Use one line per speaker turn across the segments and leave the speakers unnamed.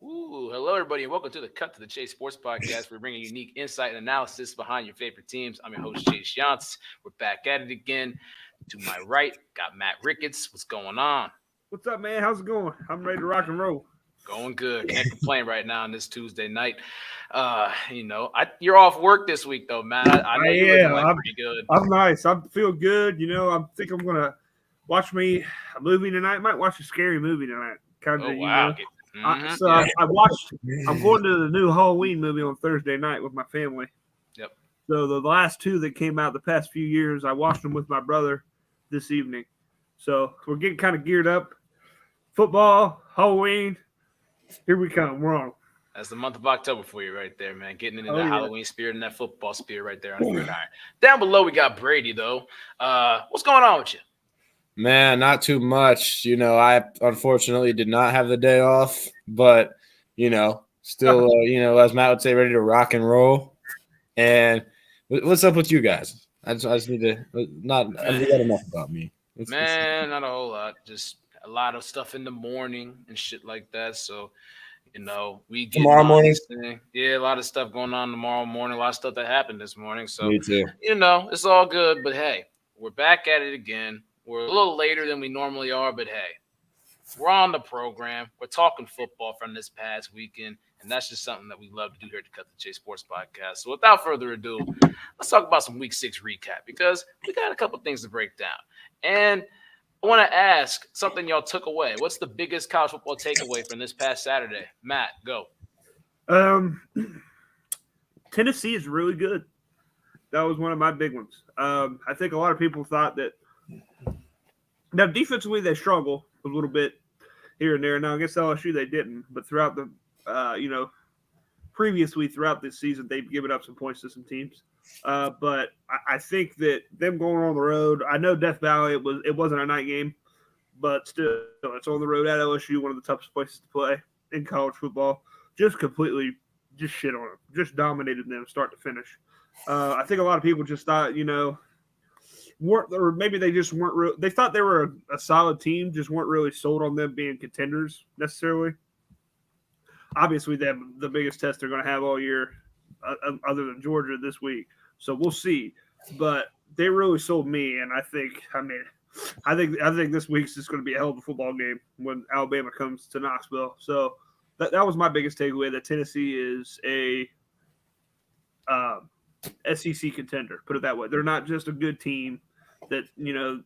Ooh, hello everybody, and welcome to the Cut to the Chase Sports Podcast. We're bringing unique insight and analysis behind your favorite teams. I'm your host Chase Yance. We're back at it again. To my right, got Matt Ricketts. What's going on?
What's up, man? How's it going? I'm ready to rock and roll.
Going good. Can't complain right now on this Tuesday night. You're off work this week though, Matt. I know you're looking like pretty good.
I'm nice. I feel good. I think I'm gonna watch me a movie tonight. Might watch a scary movie tonight. Kind of.
Oh wow.
I watched. I'm going to the new Halloween movie on Thursday night with my family.
Yep.
So the last two that came out the past few years, I watched them with my brother this evening. So we're getting kind of geared up. Football, Halloween. Here we come. We're on.
That's the month of October for you right there, man. Getting into the Halloween spirit and that football spirit right there on the gridiron. Down below, we got Brady, though. What's going on with you?
Man, not too much. I unfortunately did not have the day off, but, still, as Matt would say, ready to rock and roll. And what's up with you guys? I just need to not – you got enough about me.
Not a whole lot. Just a lot of stuff in the morning and shit like that. So, we get
tomorrow morning.
Yeah, a lot of stuff going on tomorrow morning. A lot of stuff that happened this morning. So,
me too.
It's all good. But, hey, we're back at it again. We're a little later than we normally are, but hey, we're on the program. We're talking football from this past weekend, and that's just something that we love to do here at the Cut the Chase Sports Podcast. So without further ado, let's talk about some Week 6 recap because we got a couple things to break down. And I want to ask something y'all took away. What's the biggest college football takeaway from this past Saturday? Matt, go.
Tennessee is really good. That was one of my big ones. I think a lot of people thought that now defensively they struggle a little bit here and there. Now against LSU they didn't, but throughout the previously throughout this season they've given up some points to some teams. But I think that them going on the road, I know Death Valley it wasn't a night game, but still it's on the road at LSU, one of the toughest places to play in college football. Just shit on them, just dominated them start to finish. I think a lot of people just thought, or maybe they just weren't real. They thought they were a solid team, just weren't really sold on them being contenders necessarily. Obviously, they have the biggest test they're going to have all year, other than Georgia this week. So we'll see. But they really sold me, and I think this week's just going to be a hell of a football game when Alabama comes to Knoxville. So that was my biggest takeaway. That Tennessee is a SEC contender. Put it that way. They're not just a good team that's going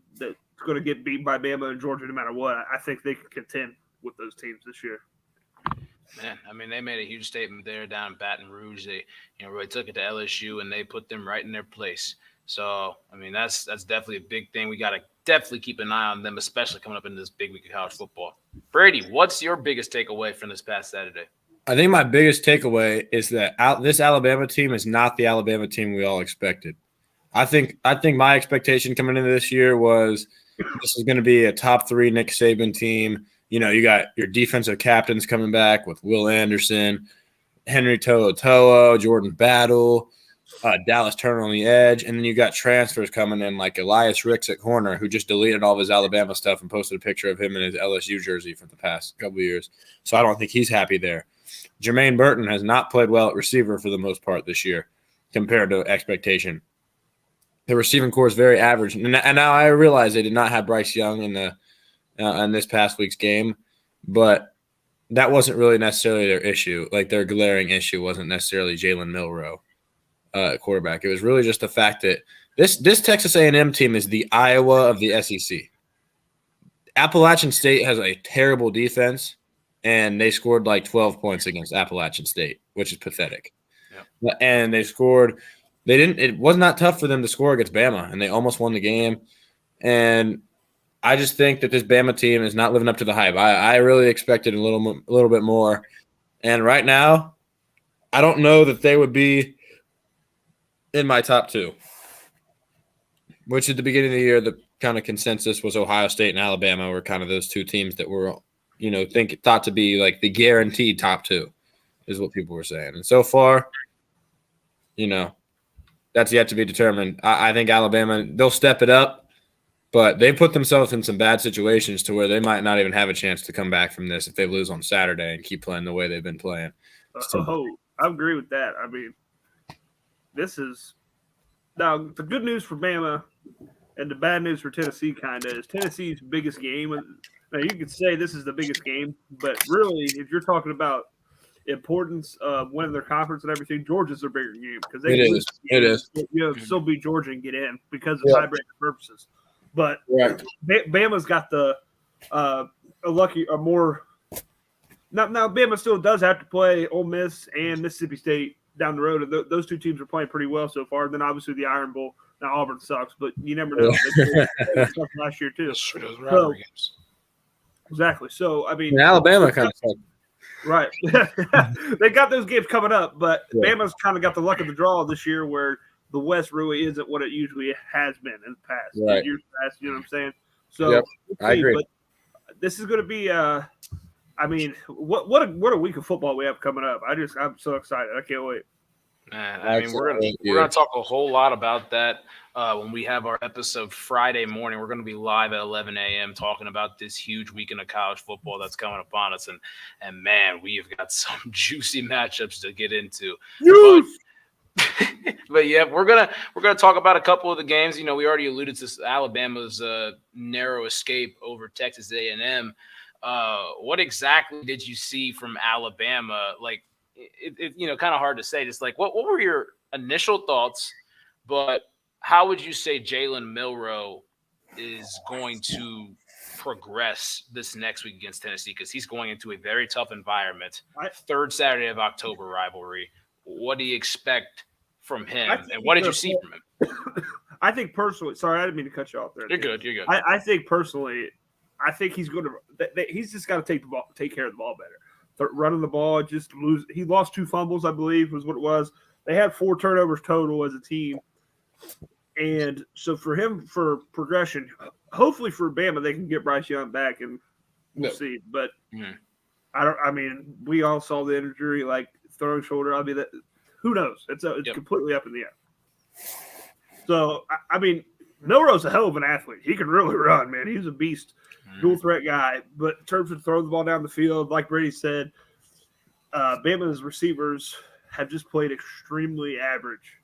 to get beat by Bama and Georgia no matter what. I think they can contend with those teams this year.
Man, they made a huge statement there down in Baton Rouge. They, really took it to LSU and they put them right in their place. So, that's definitely a big thing. We got to definitely keep an eye on them, especially coming up into this big week of college football. Brady, what's your biggest takeaway from this past Saturday?
I think my biggest takeaway is that this Alabama team is not the Alabama team we all expected. I think my expectation coming into this year was this is going to be a top 3 Nick Saban team. You got your defensive captains coming back with Will Anderson, Henry To'oTo'o, Jordan Battle, Dallas Turner on the edge, and then you got transfers coming in like Elias Ricks at corner, who just deleted all of his Alabama stuff and posted a picture of him in his LSU jersey for the past couple of years. So I don't think he's happy there. Jermaine Burton has not played well at receiver for the most part this year compared to expectation. The receiving core is very average. And now I realize they did not have Bryce Young in this past week's game, but that wasn't really necessarily their issue. Like their glaring issue wasn't necessarily Jalen Milroe quarterback. It was really just the fact that this Texas A&M team is the Iowa of the SEC. Appalachian State has a terrible defense, and they scored like 12 points against Appalachian State, which is pathetic. Yep. And it was not tough for them to score against Bama, and they almost won the game. And I just think that this Bama team is not living up to the hype. I really expected a little bit more. And right now, I don't know that they would be in my top 2, which at the beginning of the year, the kind of consensus was Ohio State and Alabama were kind of those 2 teams that were, thought to be like the guaranteed top 2 is what people were saying. And so far, that's yet to be determined. I think Alabama, they'll step it up. But they put themselves in some bad situations to where they might not even have a chance to come back from this if they lose on Saturday and keep playing the way they've been playing.
I agree with that. I mean, this is now the good news for Bama and the bad news for Tennessee kind of is Tennessee's biggest game. Now, you could say this is the biggest game, but really, if you're talking about importance of winning their conference and everything, Georgia's their bigger game because they
It is.
Still beat Georgia and get in because of tiebreaker purposes. But Bama's got the more. Now Bama still does have to play Ole Miss and Mississippi State down the road, and those two teams are playing pretty well so far. And then obviously the Iron Bowl. Now Auburn sucks, but you never know. They sucked last year too. Exactly. So I mean,
and Alabama kind of sucked.
Right. They got those games coming up, but Bama's kind of got the luck of the draw this year where the West really isn't what it usually has been in the past.
Right.
Years past, you know what I'm saying? So
I agree.
But this is going to be I mean, what a week of football we have coming up. I'm so excited. I can't wait.
Man, I mean, we're gonna talk a whole lot about that when we have our episode Friday morning. We're gonna be live at 11 a.m. talking about this huge weekend of college football that's coming upon us, and man, we've got some juicy matchups to get into. But yeah, we're gonna talk about a couple of the games. You know, we already alluded to Alabama's narrow escape over Texas A&M. What exactly did you see from Alabama? Like, it you know, kind of hard to say. Just like, what were your initial thoughts? But how would you say Jalen Milroe is going to progress this next week against Tennessee? Because he's going into a very tough environment. Third Saturday of October rivalry. What do you expect from him, and what did you see from him?
I think personally, sorry, I didn't mean to cut you off there.
You're good.
I think personally, I think he's going to. He's just got to take care of the ball better. Running the ball, just lose. He lost 2 fumbles, I believe, was what it was. They had 4 turnovers total as a team, and so for him, for progression, hopefully for Bama, they can get Bryce Young back, and we'll see. But I mean, we all saw the injury, like throwing shoulder. I mean, who knows? It's completely up in the air. So I mean, Milroe's a hell of an athlete. He can really run, man. He's a beast, dual threat guy. But in terms of throwing the ball down the field, like Brady said, Bama's receivers have just played extremely average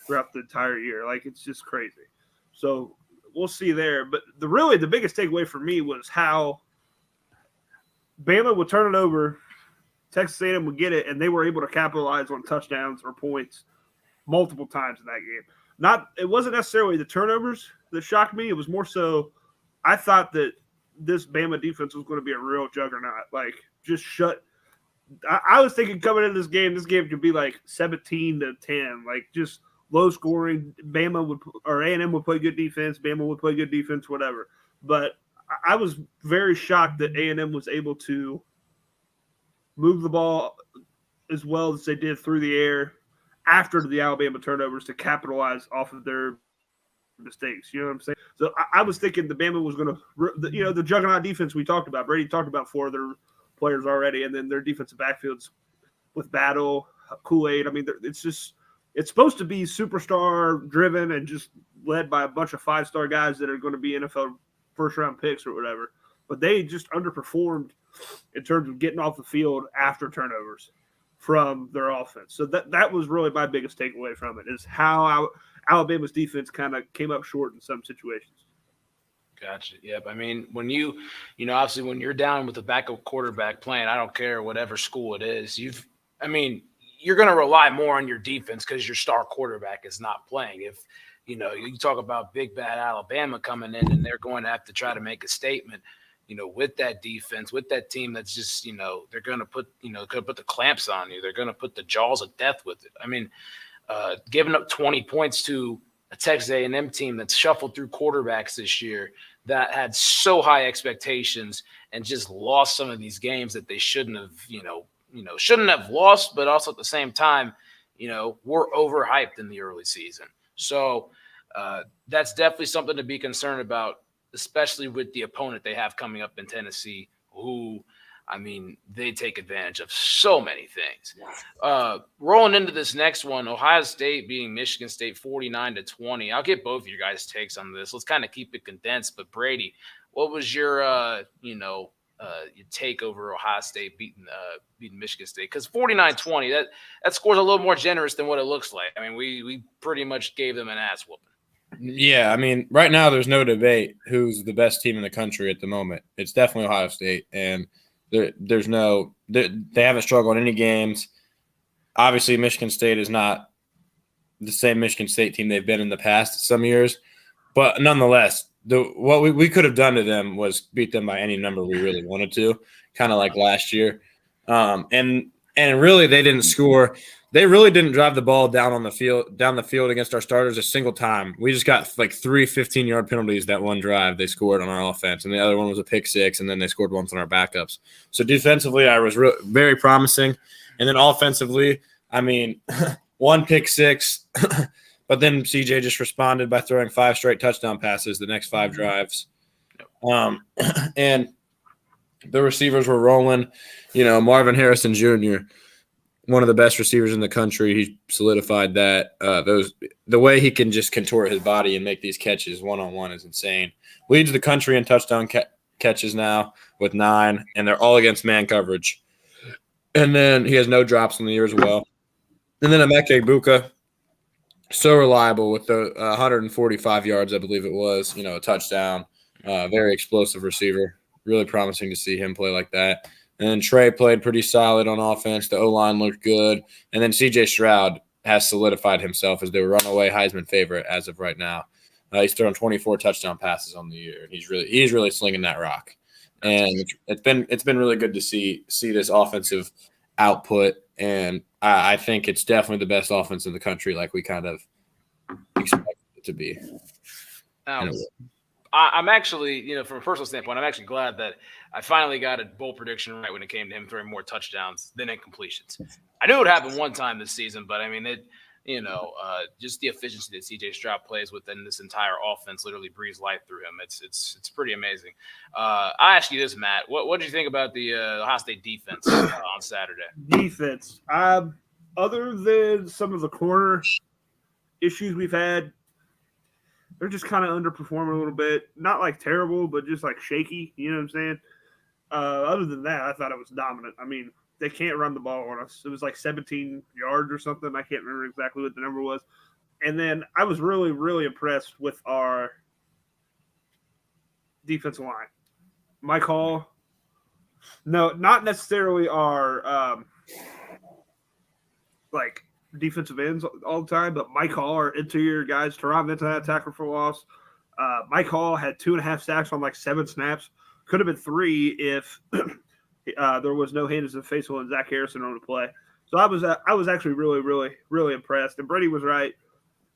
throughout the entire year. Like, it's just crazy. So we'll see there. But the biggest takeaway for me was how Bama would turn it over, Texas A&M would get it, and they were able to capitalize on touchdowns or points multiple times in that game. It wasn't necessarily the turnovers that shocked me. It was more so I thought that this Bama defense was going to be a real juggernaut. Like, just shut. I was thinking coming into this game could be like 17-10, like just low scoring. A&M would play good defense. Bama would play good defense, whatever. But I was very shocked that A&M was able to move the ball as well as they did through the air after the Alabama turnovers to capitalize off of their mistakes. You know what I'm saying? So I was thinking the Bama was going to, the juggernaut defense we talked about. Brady talked about 4 of their players already, and then their defensive backfields with Battle, Kool-Aid. I mean, it's supposed to be superstar driven and just led by a bunch of 5-star guys that are going to be NFL first-round picks or whatever. But they just underperformed in terms of getting off the field after turnovers from their offense. So that was really my biggest takeaway from it, is how Alabama's defense kind of came up short in some situations.
Gotcha. Yep. I mean, when obviously when you're down with a backup quarterback playing, I don't care whatever school it is, you're going to rely more on your defense because your star quarterback is not playing. If, you talk about big bad Alabama coming in and they're going to have to try to make a statement, with that defense, with that team that's just, they're going to put the clamps on you. They're going to put the jaws of death with it. I mean, giving up 20 points to a Texas A&M team that's shuffled through quarterbacks this year that had so high expectations and just lost some of these games that they shouldn't have lost, but also at the same time, were overhyped in the early season. So that's definitely something to be concerned about, especially with the opponent they have coming up in Tennessee, who I mean, they take advantage of so many things. Rolling into this next one, Ohio State beating Michigan State 49-20. I'll get both of your guys' takes on this. Let's kind of keep it condensed. But Brady, what was your your take over Ohio State beating Michigan State? Because 49-20, that score's a little more generous than what it looks like. I mean, we pretty much gave them an ass whooping.
Yeah, I mean, right now there's no debate who's the best team in the country at the moment. It's definitely Ohio State, and they haven't struggled in any games. Obviously, Michigan State is not the same Michigan State team they've been in the past some years, but nonetheless, what we could have done to them was beat them by any number we really wanted to, kind of like last year. And really, they didn't score. They really didn't drive the ball down the field against our starters a single time. We just got like 3 15-yard penalties that one drive they scored on our offense, and the other one was a pick six, and then they scored once on our backups. So defensively, I was very promising, and then offensively, I mean, one pick six, but then CJ just responded by throwing 5 straight touchdown passes the next 5 drives, and the receivers were rolling. Marvin Harrison Jr., one of the best receivers in the country. He solidified that. The way he can just contort his body and make these catches one-on-one is insane. Leads the country in touchdown catches now with 9, and they're all against man coverage. And then he has no drops in the year as well. And then Emeka Egbuka, so reliable with the 145 yards, I believe it was, a touchdown. Very explosive receiver. Really promising to see him play like that. And then Trey played pretty solid on offense. The O-line looked good. And then C.J. Stroud has solidified himself as the runaway Heisman favorite as of right now. He's thrown 24 touchdown passes on the year. He's really slinging that rock. And it's been really good to see this offensive output. And I think it's definitely the best offense in the country, like we kind of expected it to be.
I'm actually, from a personal standpoint, I'm actually glad that I finally got a bold prediction right when it came to him throwing more touchdowns than incompletions. I knew it would happen one time this season, but I mean, just the efficiency that CJ Stroud plays within this entire offense literally breathes life through him. It's pretty amazing. I ask you this, Matt. What did you think about the Ohio State defense on Saturday?
Defense. Other than some of the corner issues we've had, they're just kind of underperforming a little bit. Not like terrible, but just like shaky. You know what I'm saying? Other than that, I thought it was dominant. I mean, they can't run the ball on us. It was like 17 yards or something. I can't remember exactly what the number was. And then I was really, really impressed with our defensive line. Mike Hall. No, not necessarily our defensive ends all the time, but Mike Hall, our interior guys. Teron Vincent had a tackle for loss. Mike Hall had 2.5 sacks on like 7 snaps. Could have been 3 if there was no Henderson Faisal and Zach Harrison on the play. So I was actually really, really, really impressed. And Brady was right.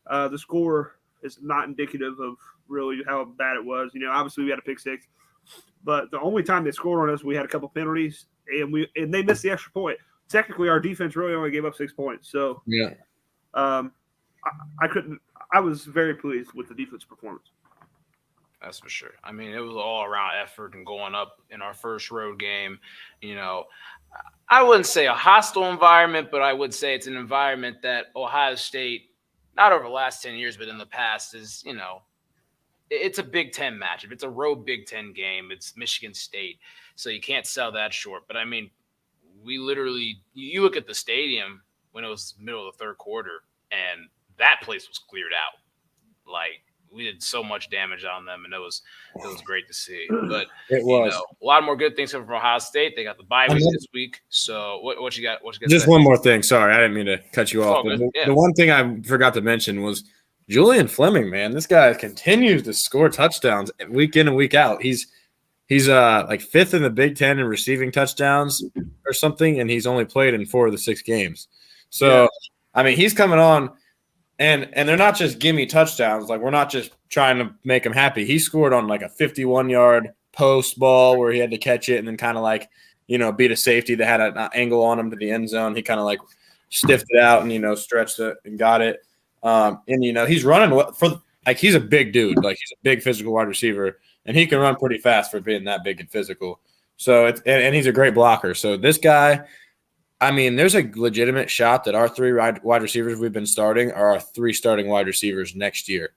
The score is not indicative of really how bad it was. Obviously we had a pick six, but the only time they scored on us, we had a couple penalties, and they missed the extra point. Technically, our defense really only gave up 6 points. So
yeah,
I was very pleased with the defense performance.
That's for sure. I mean, it was all around effort and going up in our first road game. I wouldn't say a hostile environment, but I would say it's an environment that Ohio State, not over the last 10 years, but in the past is, it's a Big Ten matchup. It's a road Big Ten game. It's Michigan State. So you can't sell that short. But I mean, we literally, you look at the stadium when it was middle of the third quarter, and that place was cleared out. Like, we did so much damage on them, and it was great to see. But
it was
a lot more good things coming from Ohio State. They got the bye week this week. So what you got?
Just one more thing. Sorry, I didn't mean to cut you off. The one thing I forgot to mention was Julian Fleming. Man, this guy continues to score touchdowns week in and week out. He's like 5th in the Big Ten in receiving touchdowns or something, and he's only played in 4 of the 6 games. So, I mean, he's coming on, and they're not just gimme touchdowns. Like, we're not just trying to make him happy. He scored on like a 51-yard post ball where he had to catch it and then kind of like, beat a safety that had an angle on him to the end zone. He kind of like stiffed it out and, stretched it and got it. And, he's running he's a big dude. Like, he's a big physical wide receiver. And he can run pretty fast for being that big and physical. So and he's a great blocker. So this guy, I mean, there's a legitimate shot that our 3 wide receivers we've been starting are our 3 starting wide receivers next year.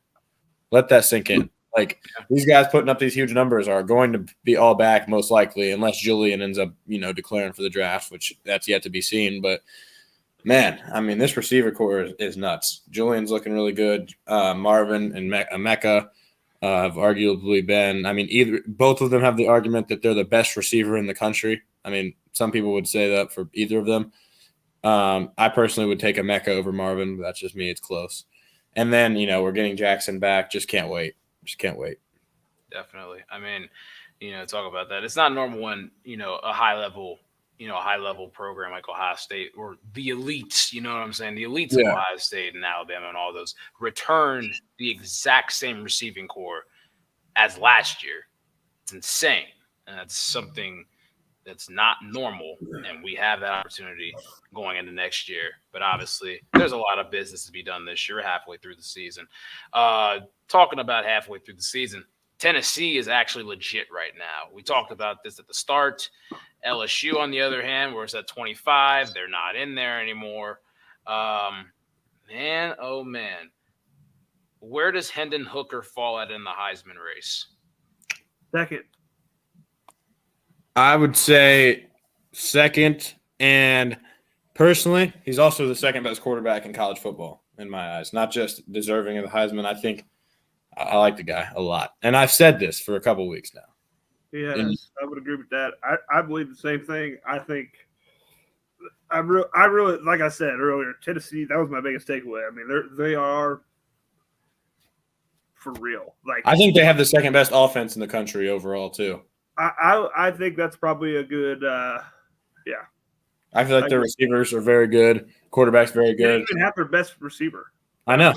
Let that sink in. Like, these guys putting up these huge numbers are going to be all back most likely, unless Julian ends up, declaring for the draft, which that's yet to be seen. But man, I mean, this receiver core is nuts. Julian's looking really good. Marvin and Emeka have arguably been. I mean, both of them have the argument that they're the best receiver in the country. I mean, some people would say that for either of them. I personally would take Emeka over Marvin, but that's just me. It's close. And then, we're getting Jackson back. Just can't wait.
Definitely. I mean, talk about that. It's not normal when, a high level program like Ohio State or the elites, you know what I'm saying? The elites of Ohio State and Alabama and all those return the exact same receiving core as last year. It's insane. And that's something that's not normal. And we have that opportunity going into next year. But obviously, there's a lot of business to be done this year, halfway through the season. Talking about halfway through the season, Tennessee is actually legit right now. We talked about this at the start. LSU, on the other hand, where it's at 25, they're not in there anymore. Man, oh man. Where does Hendon Hooker fall at in the Heisman race?
Second.
I would say second, and personally, he's also the second best quarterback in college football in my eyes. Not just deserving of the Heisman. I think I like the guy a lot, and I've said this for a couple of weeks now.
Yes, I would agree with that. I believe the same thing. I think I really, like I said earlier, Tennessee. That was my biggest takeaway. I mean, they are for real. Like,
I think they have the second best offense in the country overall too.
I think that's probably a good. Yeah.
I feel like their receivers are very good. Quarterback's very good.
They even have their best receiver.
I know.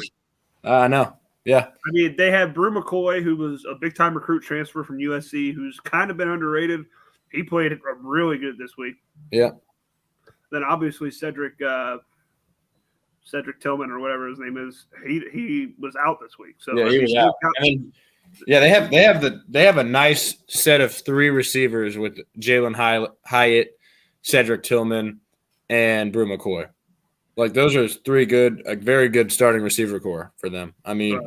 Yeah.
I mean, they have Brew McCoy, who was a big-time recruit transfer from USC, who's kind of been underrated. He played really good this week.
Yeah.
Then obviously Cedric Tillman or whatever his name is, he was out this week. So
yeah, he was out. They have a nice set of 3 receivers with Jalen Hyatt, Cedric Tillman, and Brew McCoy. Like, those are 3 good, very good starting receiver core for them. I mean,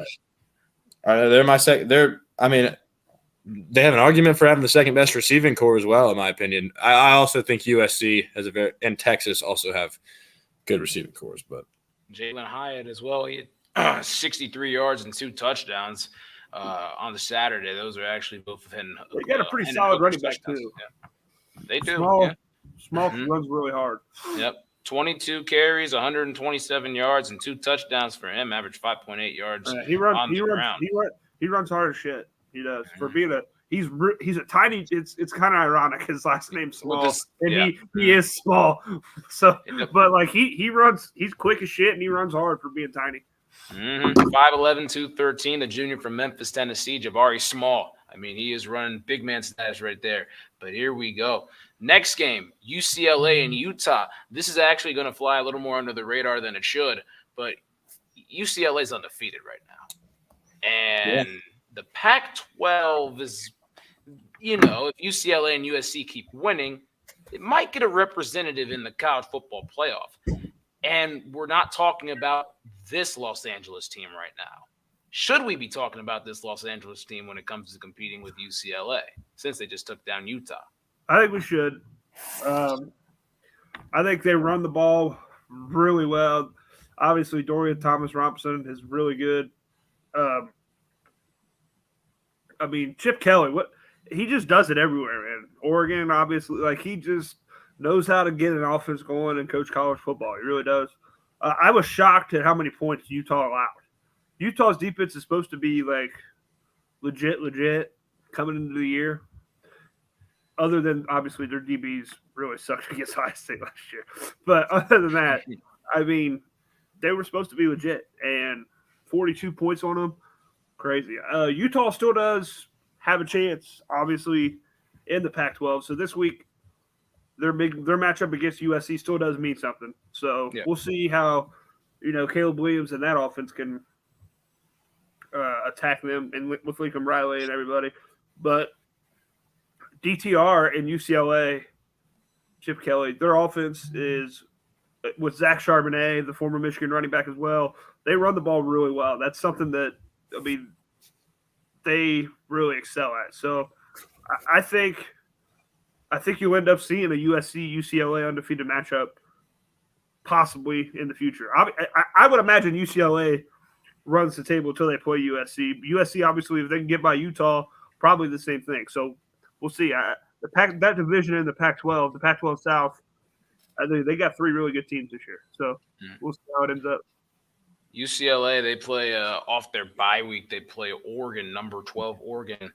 they're my second. They have an argument for having the second best receiving core as well, in my opinion. I also think USC and Texas also have good receiving cores, but
Jalen Hyatt as well. He had 63 yards and 2 touchdowns on the Saturday. Those are actually both of him.
They got a pretty solid running back too.
Yeah. They do.
Small runs really hard.
Yep. 22 carries, 127 yards, and 2 touchdowns for him. Average 5.8 yards.
He runs hard as shit. He does. For being he's a tiny. It's kind of ironic. His last name's Small, he is small. So, but like he runs. He's quick as shit, and he runs hard for being tiny.
5'11", 213. The junior from Memphis, Tennessee, Jabari Small. I mean, he is running big man status right there. But here we go. Next game, UCLA and Utah. This is actually going to fly a little more under the radar than it should, but UCLA is undefeated right now. And the Pac-12 is, if UCLA and USC keep winning, it might get a representative in the college football playoff. And we're not talking about this Los Angeles team right now. Should we be talking about this Los Angeles team when it comes to competing with UCLA, since they just took down Utah?
I think we should. I think they run the ball really well. Obviously, Dorian Thomas-Robinson is really good. Chip Kelly, he just does it everywhere, man. Oregon, obviously, he just knows how to get an offense going and coach college football. He really does. I was shocked at how many points Utah allowed. Utah's defense is supposed to be legit coming into the year. Other than obviously their DBs really sucked against Ohio State last year, but other than that, they were supposed to be legit. And 42 points on them, crazy. Utah still does have a chance, obviously, in the Pac-12. So this week, their matchup against USC still does mean something. So we'll see how Caleb Williams and that offense can attack them, and with Lincoln Riley and everybody. But DTR and UCLA, Chip Kelly, their offense is with Zach Charbonnet, the former Michigan running back as well. They run the ball really well. That's something that, I mean, they really excel at. So I think you'll end up seeing a USC UCLA undefeated matchup possibly in the future. I would imagine UCLA runs the table until they play USC. USC, obviously, if they can get by Utah, probably the same thing. So we'll see. That division in the Pac-12, the Pac-12 South, they got 3 really good teams this year. So we'll see how it ends up.
UCLA, they play off their bye week. They play Oregon, number 12 Oregon,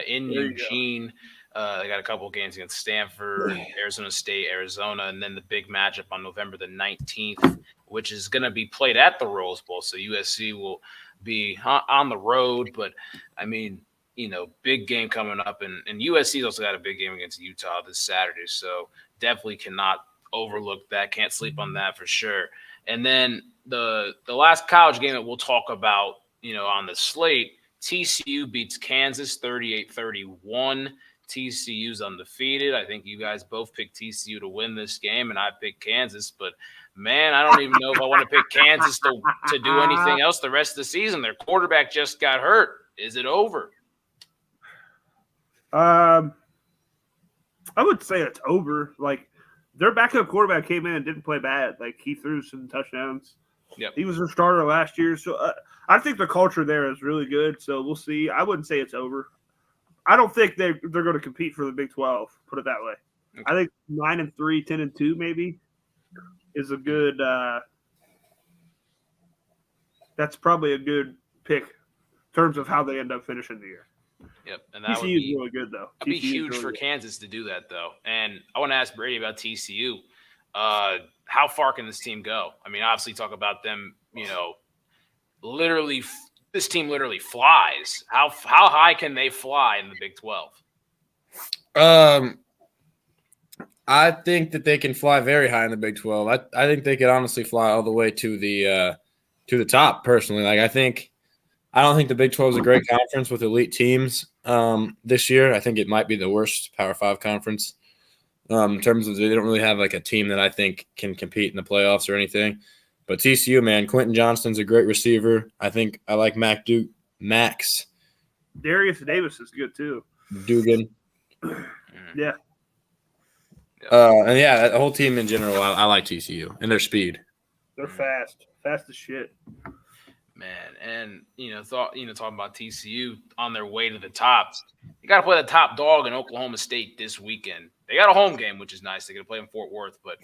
in Eugene. They got a couple of games against Stanford, Arizona State, Arizona, and then the big matchup on November the 19th, which is going to be played at the Rose Bowl. So USC will be on the road. But, I mean, big game coming up. And USC's also got a big game against Utah this Saturday. So definitely cannot overlook that. Can't sleep on that for sure. And then the last college game that we'll talk about, on the slate, TCU beats Kansas 38-31. TCU's undefeated. I think you guys both picked TCU to win this game, and I picked Kansas. But, man, I don't even know if I want to pick Kansas to do anything else the rest of the season. Their quarterback just got hurt. Is it over?
I would say it's over. Like, their backup quarterback came in and didn't play bad. Like, he threw some touchdowns.
Yep.
He was their starter last year. So I think the culture there is really good. So we'll see. I wouldn't say it's over. I don't think they're going to compete for the Big 12, put it that way. Okay. I think 9-3, 10-2 maybe is a good that's probably a good pick in terms of how they end up finishing the year.
Yep, and that
TCU is really good, though.
That'd be huge for Kansas to do that, though. And I want to ask Brady about TCU. How far can this team go? I mean, obviously, talk about them. Literally, this team literally flies. How high can they fly in the Big 12?
I think that they can fly very high in the Big 12. I think they could honestly fly all the way to the top. Personally, like I don't think the Big 12 is a great conference with elite teams this year. I think it might be the worst Power 5 conference in terms of they don't really have like a team that I think can compete in the playoffs or anything. But TCU, man, Quentin Johnston's a great receiver. I think I like Max.
Darius Davis is good too.
Dugan.
Yeah.
And yeah, the whole team in general, I like TCU and their speed.
They're fast as shit.
Man, and talking about TCU on their way to the top. You got to play the top dog in Oklahoma State this weekend. They got a home game, which is nice. They're going to play in Fort Worth, but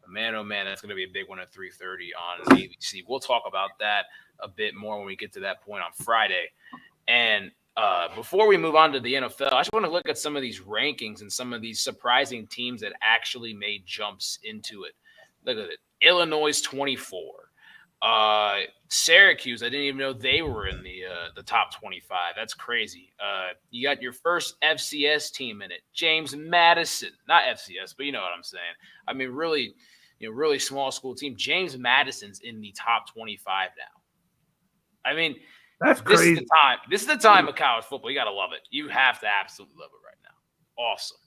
man, oh man, that's going to be a big one at 3:30 on ABC. We'll talk about that a bit more when we get to that point on Friday. And before we move on to the NFL, I just want to look at some of these rankings and some of these surprising teams that actually made jumps into it. Look at it. Illinois 24. Syracuse, I didn't even know they were in the top 25. That's crazy. You got your first FCS team in it. James Madison, not FCS, but you know what I'm saying. I mean, really, really small school team. James Madison's in the top 25 now. I mean,
that's crazy.
This is the time of college football. You got to love it. You have to absolutely love it right now. Awesome.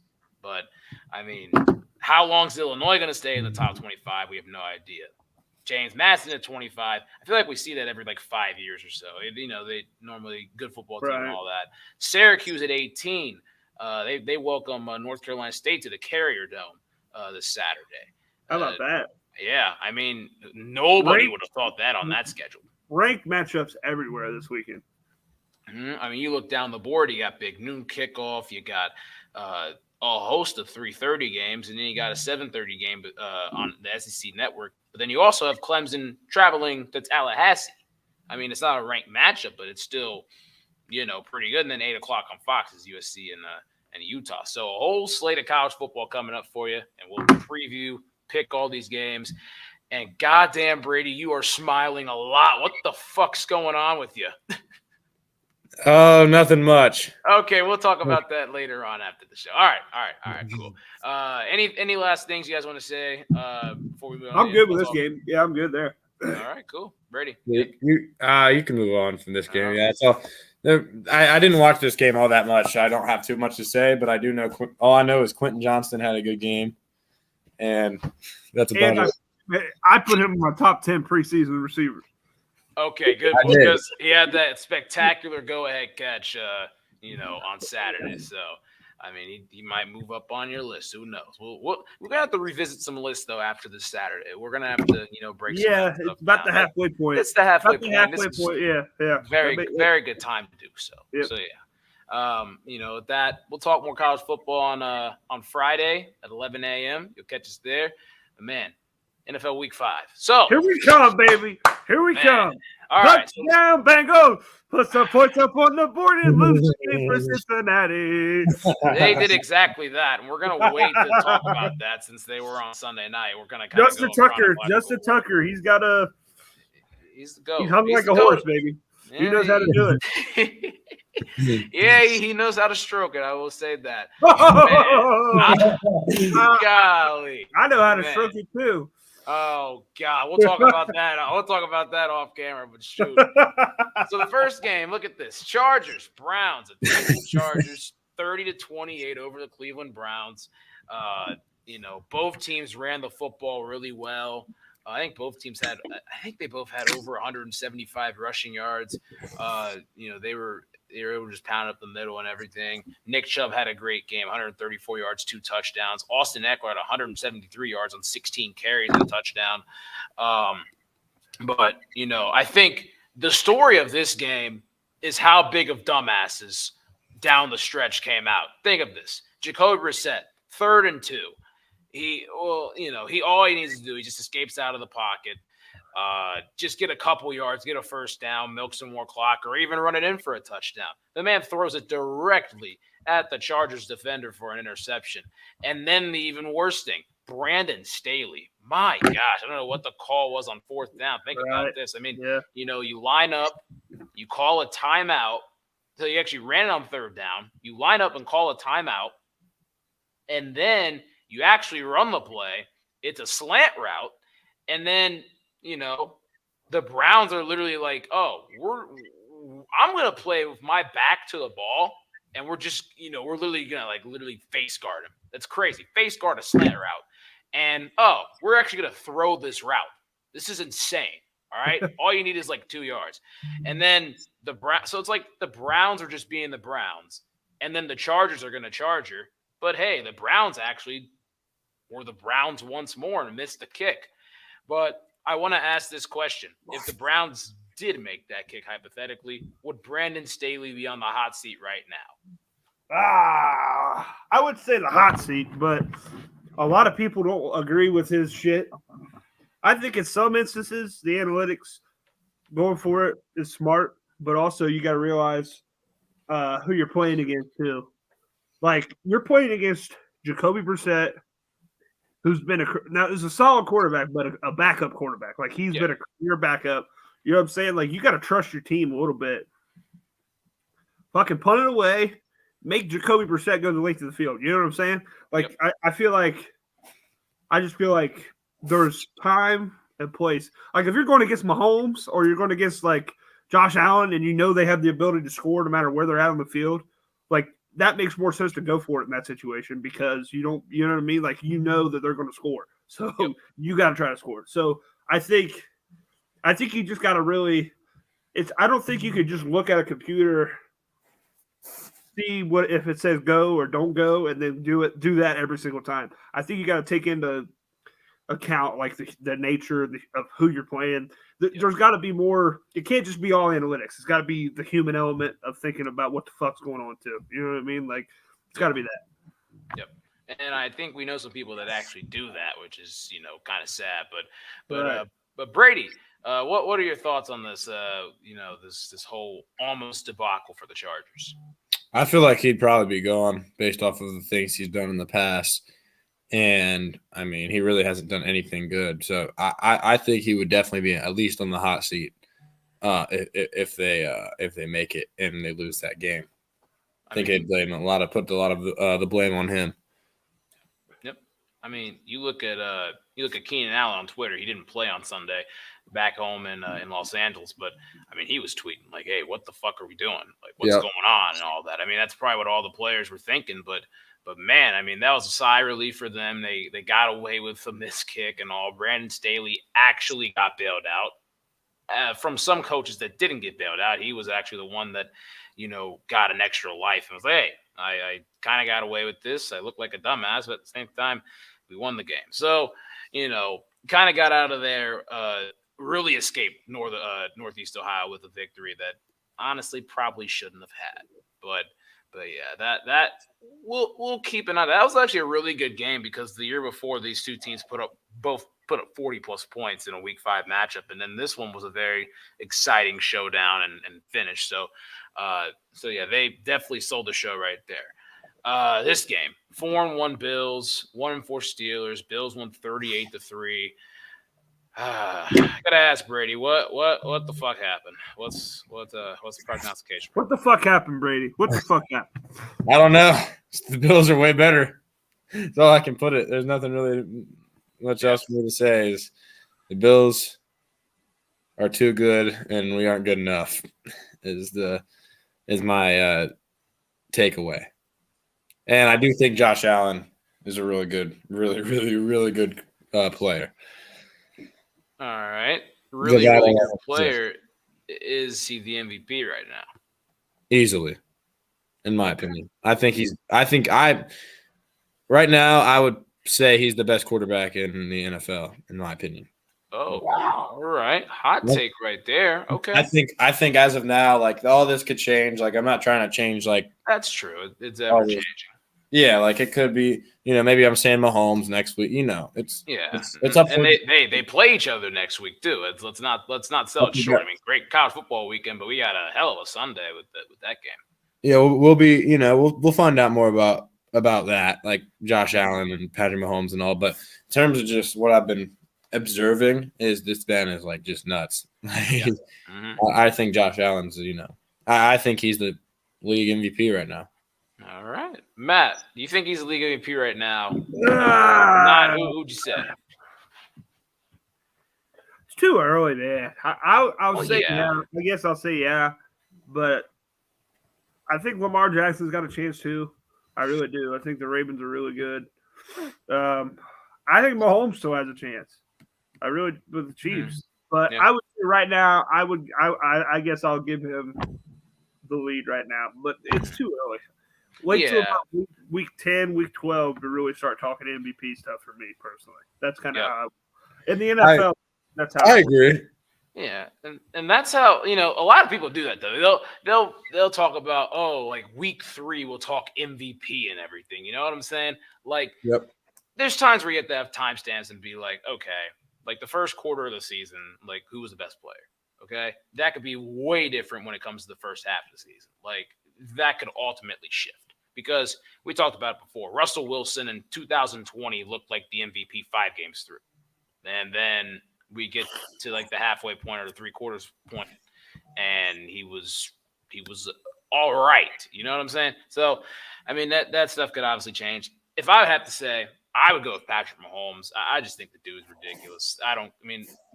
But, I mean, how long is Illinois going to stay in the top 25? We have no idea. James Madison at 25. I feel like we see that every 5 years or so. They normally good football team and all that. Syracuse at 18. They welcome North Carolina State to the Carrier Dome this Saturday.
How about that?
Yeah, I mean, nobody would have thought that on that schedule.
Ranked matchups everywhere this weekend.
Mm-hmm. I mean, you look down the board, you got big noon kickoff, you got a host of 3:30 games, and then you got a 7:30 game on the SEC network. But then you also have Clemson traveling to Tallahassee. I mean, it's not a ranked matchup, but it's still, pretty good. And then 8 o'clock on Fox is USC and Utah. So a whole slate of college football coming up for you, and we'll preview, pick all these games. And goddamn, Brady, you are smiling a lot. What the fuck's going on with you?
Oh, nothing much.
Okay, we'll talk about that later on after the show. All right, cool. Any last things you guys want to say before we move on?
I'm good with this game. Yeah, I'm good there.
All right, cool. Brady.
You can move on from this game. Yeah, so I didn't watch this game all that much. I don't have too much to say, but I do know all I know is Quentin Johnston had a good game, and that's about it.
I put him in my top 10 preseason receivers.
Okay, good, because he had that spectacular go-ahead catch, on Saturday. So, I mean, he might move up on your list. Who knows? We're gonna have to revisit some lists though after this Saturday. We're gonna have to, break.
Yeah, it's about the halfway point.
It's the halfway point.
Yeah.
Very good time to do so.
Yep.
So yeah, that we'll talk more college football on Friday at 11 a.m. You'll catch us there. But man, NFL Week 5. So
here we come, baby. Here we come.
All right.
Touchdown, Bengals. Put some points up on the board and lose the game for Cincinnati.
They did exactly that, and we're gonna wait to talk about that since they were on Sunday night. We're gonna
Justin Tucker. He's got a.
He's the goat.
He's hung like a horse, baby. Yeah, he knows how to do it.
Yeah, he knows how to stroke it. I will say that. Golly,
I know how to stroke it too.
Oh God, we'll talk about that. I'll talk about that off camera. But shoot. So the first game, look at this: Chargers, Browns. Chargers 30-28 over the Cleveland Browns. Both teams ran the football really well. I think they both had over 175 rushing yards. They were able to just pound up the middle and everything. Nick Chubb had a great game, 134 yards, 2 touchdowns. Austin Eckler had 173 yards on 16 carries and a touchdown. But I think the story of this game is how big of dumbasses down the stretch came out. Think of this. Jacoby Brissett, 3rd and 2. All he needs to do, he just escapes out of the pocket. Just get a couple yards, get a first down, milk some more clock, or even run it in for a touchdown. The man throws it directly at the Chargers defender for an interception. And then the even worse thing, Brandon Staley. My gosh, I don't know what the call was on 4th down. Think about this. I mean, you line up, you call a timeout. So you actually ran it on 3rd down. You line up and call a timeout. And then you actually run the play. It's a slant route. And then, the Browns are literally like, oh, I'm going to play with my back to the ball. And we're just, we're literally going to literally face guard him. That's crazy. Face guard a slant route. And, we're actually going to throw this route. This is insane. All right. All you need is 2 yards. And then so it's like the Browns are just being the Browns. And then the Chargers are going to Charger. But hey, the Browns actually were the Browns once more and missed the kick. But I want to ask this question. If the Browns did make that kick, hypothetically, would Brandon Staley be on the hot seat right now?
I would say the hot seat, but a lot of people don't agree with his shit. I think in some instances, the analytics going for it is smart, but also you got to realize who you're playing against too. You're playing against Jacoby Brissett, who's been is a solid quarterback, but a backup quarterback. He's been a career backup. You know what I'm saying? You got to trust your team a little bit. Fucking punt it away. Make Jacoby Brissett go the length of the field. You know what I'm saying? I just feel like there's time and place. If you're going against Mahomes or you're going against Josh Allen and they have the ability to score no matter where they're at on the field, that makes more sense to go for it in that situation because you know what I mean? That they're going to score. So you got to try to score. So I think you just got to really I don't think you could just look at a computer, see what if it says go or don't go, and then do that every single time. I think you got to take into account the nature of who you're playing. There's got to be more. It can't just be all analytics. It's got to be the human element of thinking about what the fuck's going on too. You know what I mean? It's got to be that.
Yep. And I think we know some people that actually do that, which is kind of sad. But Brady, what are your thoughts on this? This whole almost debacle for the Chargers.
I feel like he'd probably be gone based off of the things he's done in the past. And I mean, he really hasn't done anything good. So I think he would definitely be at least on the hot seat if they make it and they lose that game. I think he'd put a lot of the blame on him.
Yep. I mean, you look at you look at Keenan Allen on Twitter, he didn't play on Sunday back home in Los Angeles, but I mean, he was tweeting like, "Hey, what the fuck are we doing? Like, what's going on and all that?" I mean, that's probably what all the players were thinking, but man, I mean, that was a sigh of relief for them. They got away with the missed kick and all. Brandon Staley actually got bailed out. From some coaches that didn't get bailed out, he was actually the one that, got an extra life and was like, "Hey, I kind of got away with this. I look like a dumbass, but at the same time, we won the game." So, kind of got out of there. Really escaped Northeast Ohio with a victory that honestly probably shouldn't have had. But yeah, that we'll keep an eye. That was actually a really good game because the year before these two teams both put up 40 plus points in a week 5 matchup, and then this one was a very exciting showdown and finish. So yeah, they definitely sold the show right there. This game, 4-1 Bills, 1-4 Steelers. Bills won 38-3. I gotta ask Brady, what the fuck happened? What's the prognostication?
What the fuck happened, Brady? What the fuck happened?
I don't know. The Bills are way better. That's all I can put it. There's nothing really much else for me to say. Is the Bills are too good and we aren't good enough. Is my takeaway. And I do think Josh Allen is a really good, really good player.
All right. Really good player. Is he the MVP right now?
Easily, in my opinion. Right now, I would say he's the best quarterback in the NFL, in my opinion.
Oh, wow. All right. Hot take right there. Okay.
I think as of now, like, all this could change. Like, I'm not trying to change, like.
That's true. It's ever changing.
Yeah, like it could be, maybe I'm saying Mahomes next week. It's up.
And they play each other next week too. Let's not sell it short. I mean, great college football weekend, but we got a hell of a Sunday with that game.
Yeah, we'll be, we'll find out more about that, like Josh Allen and Patrick Mahomes and all. But in terms of just what I've been observing, is this man is like just nuts. I think Josh Allen's, I think he's the league MVP right now.
All right. Matt, do you think he's the league MVP right now? Not who'd you say?
It's too early, man. I'll say yeah. I guess I'll say yeah. But I think Lamar Jackson's got a chance too. I really do. I think the Ravens are really good. I think Mahomes still has a chance. I really with the Chiefs. But I would say right now, I guess I'll give him the lead right now. But it's too early. Wait till about week 10, week 12 to really start talking MVP stuff for me personally. That's kind of how in the NFL. That's how
I agree.
Yeah, and that's how a lot of people do that though. They'll talk about like week 3 we'll talk MVP and everything. You know what I'm saying? Like, there's times where you have to have timestamps and be like, okay, like the first quarter of the season, like who was the best player? Okay, that could be way different when it comes to the first half of the season. Like that could ultimately shift. Because we talked about it before. Russell Wilson in 2020 looked like the MVP 5 games through. And then we get to like the halfway point or the 3/4 point, and he was all right. You know what I'm saying? So, I mean, that stuff could obviously change. If I would have to say, I would go with Patrick Mahomes. I just think the dude is ridiculous.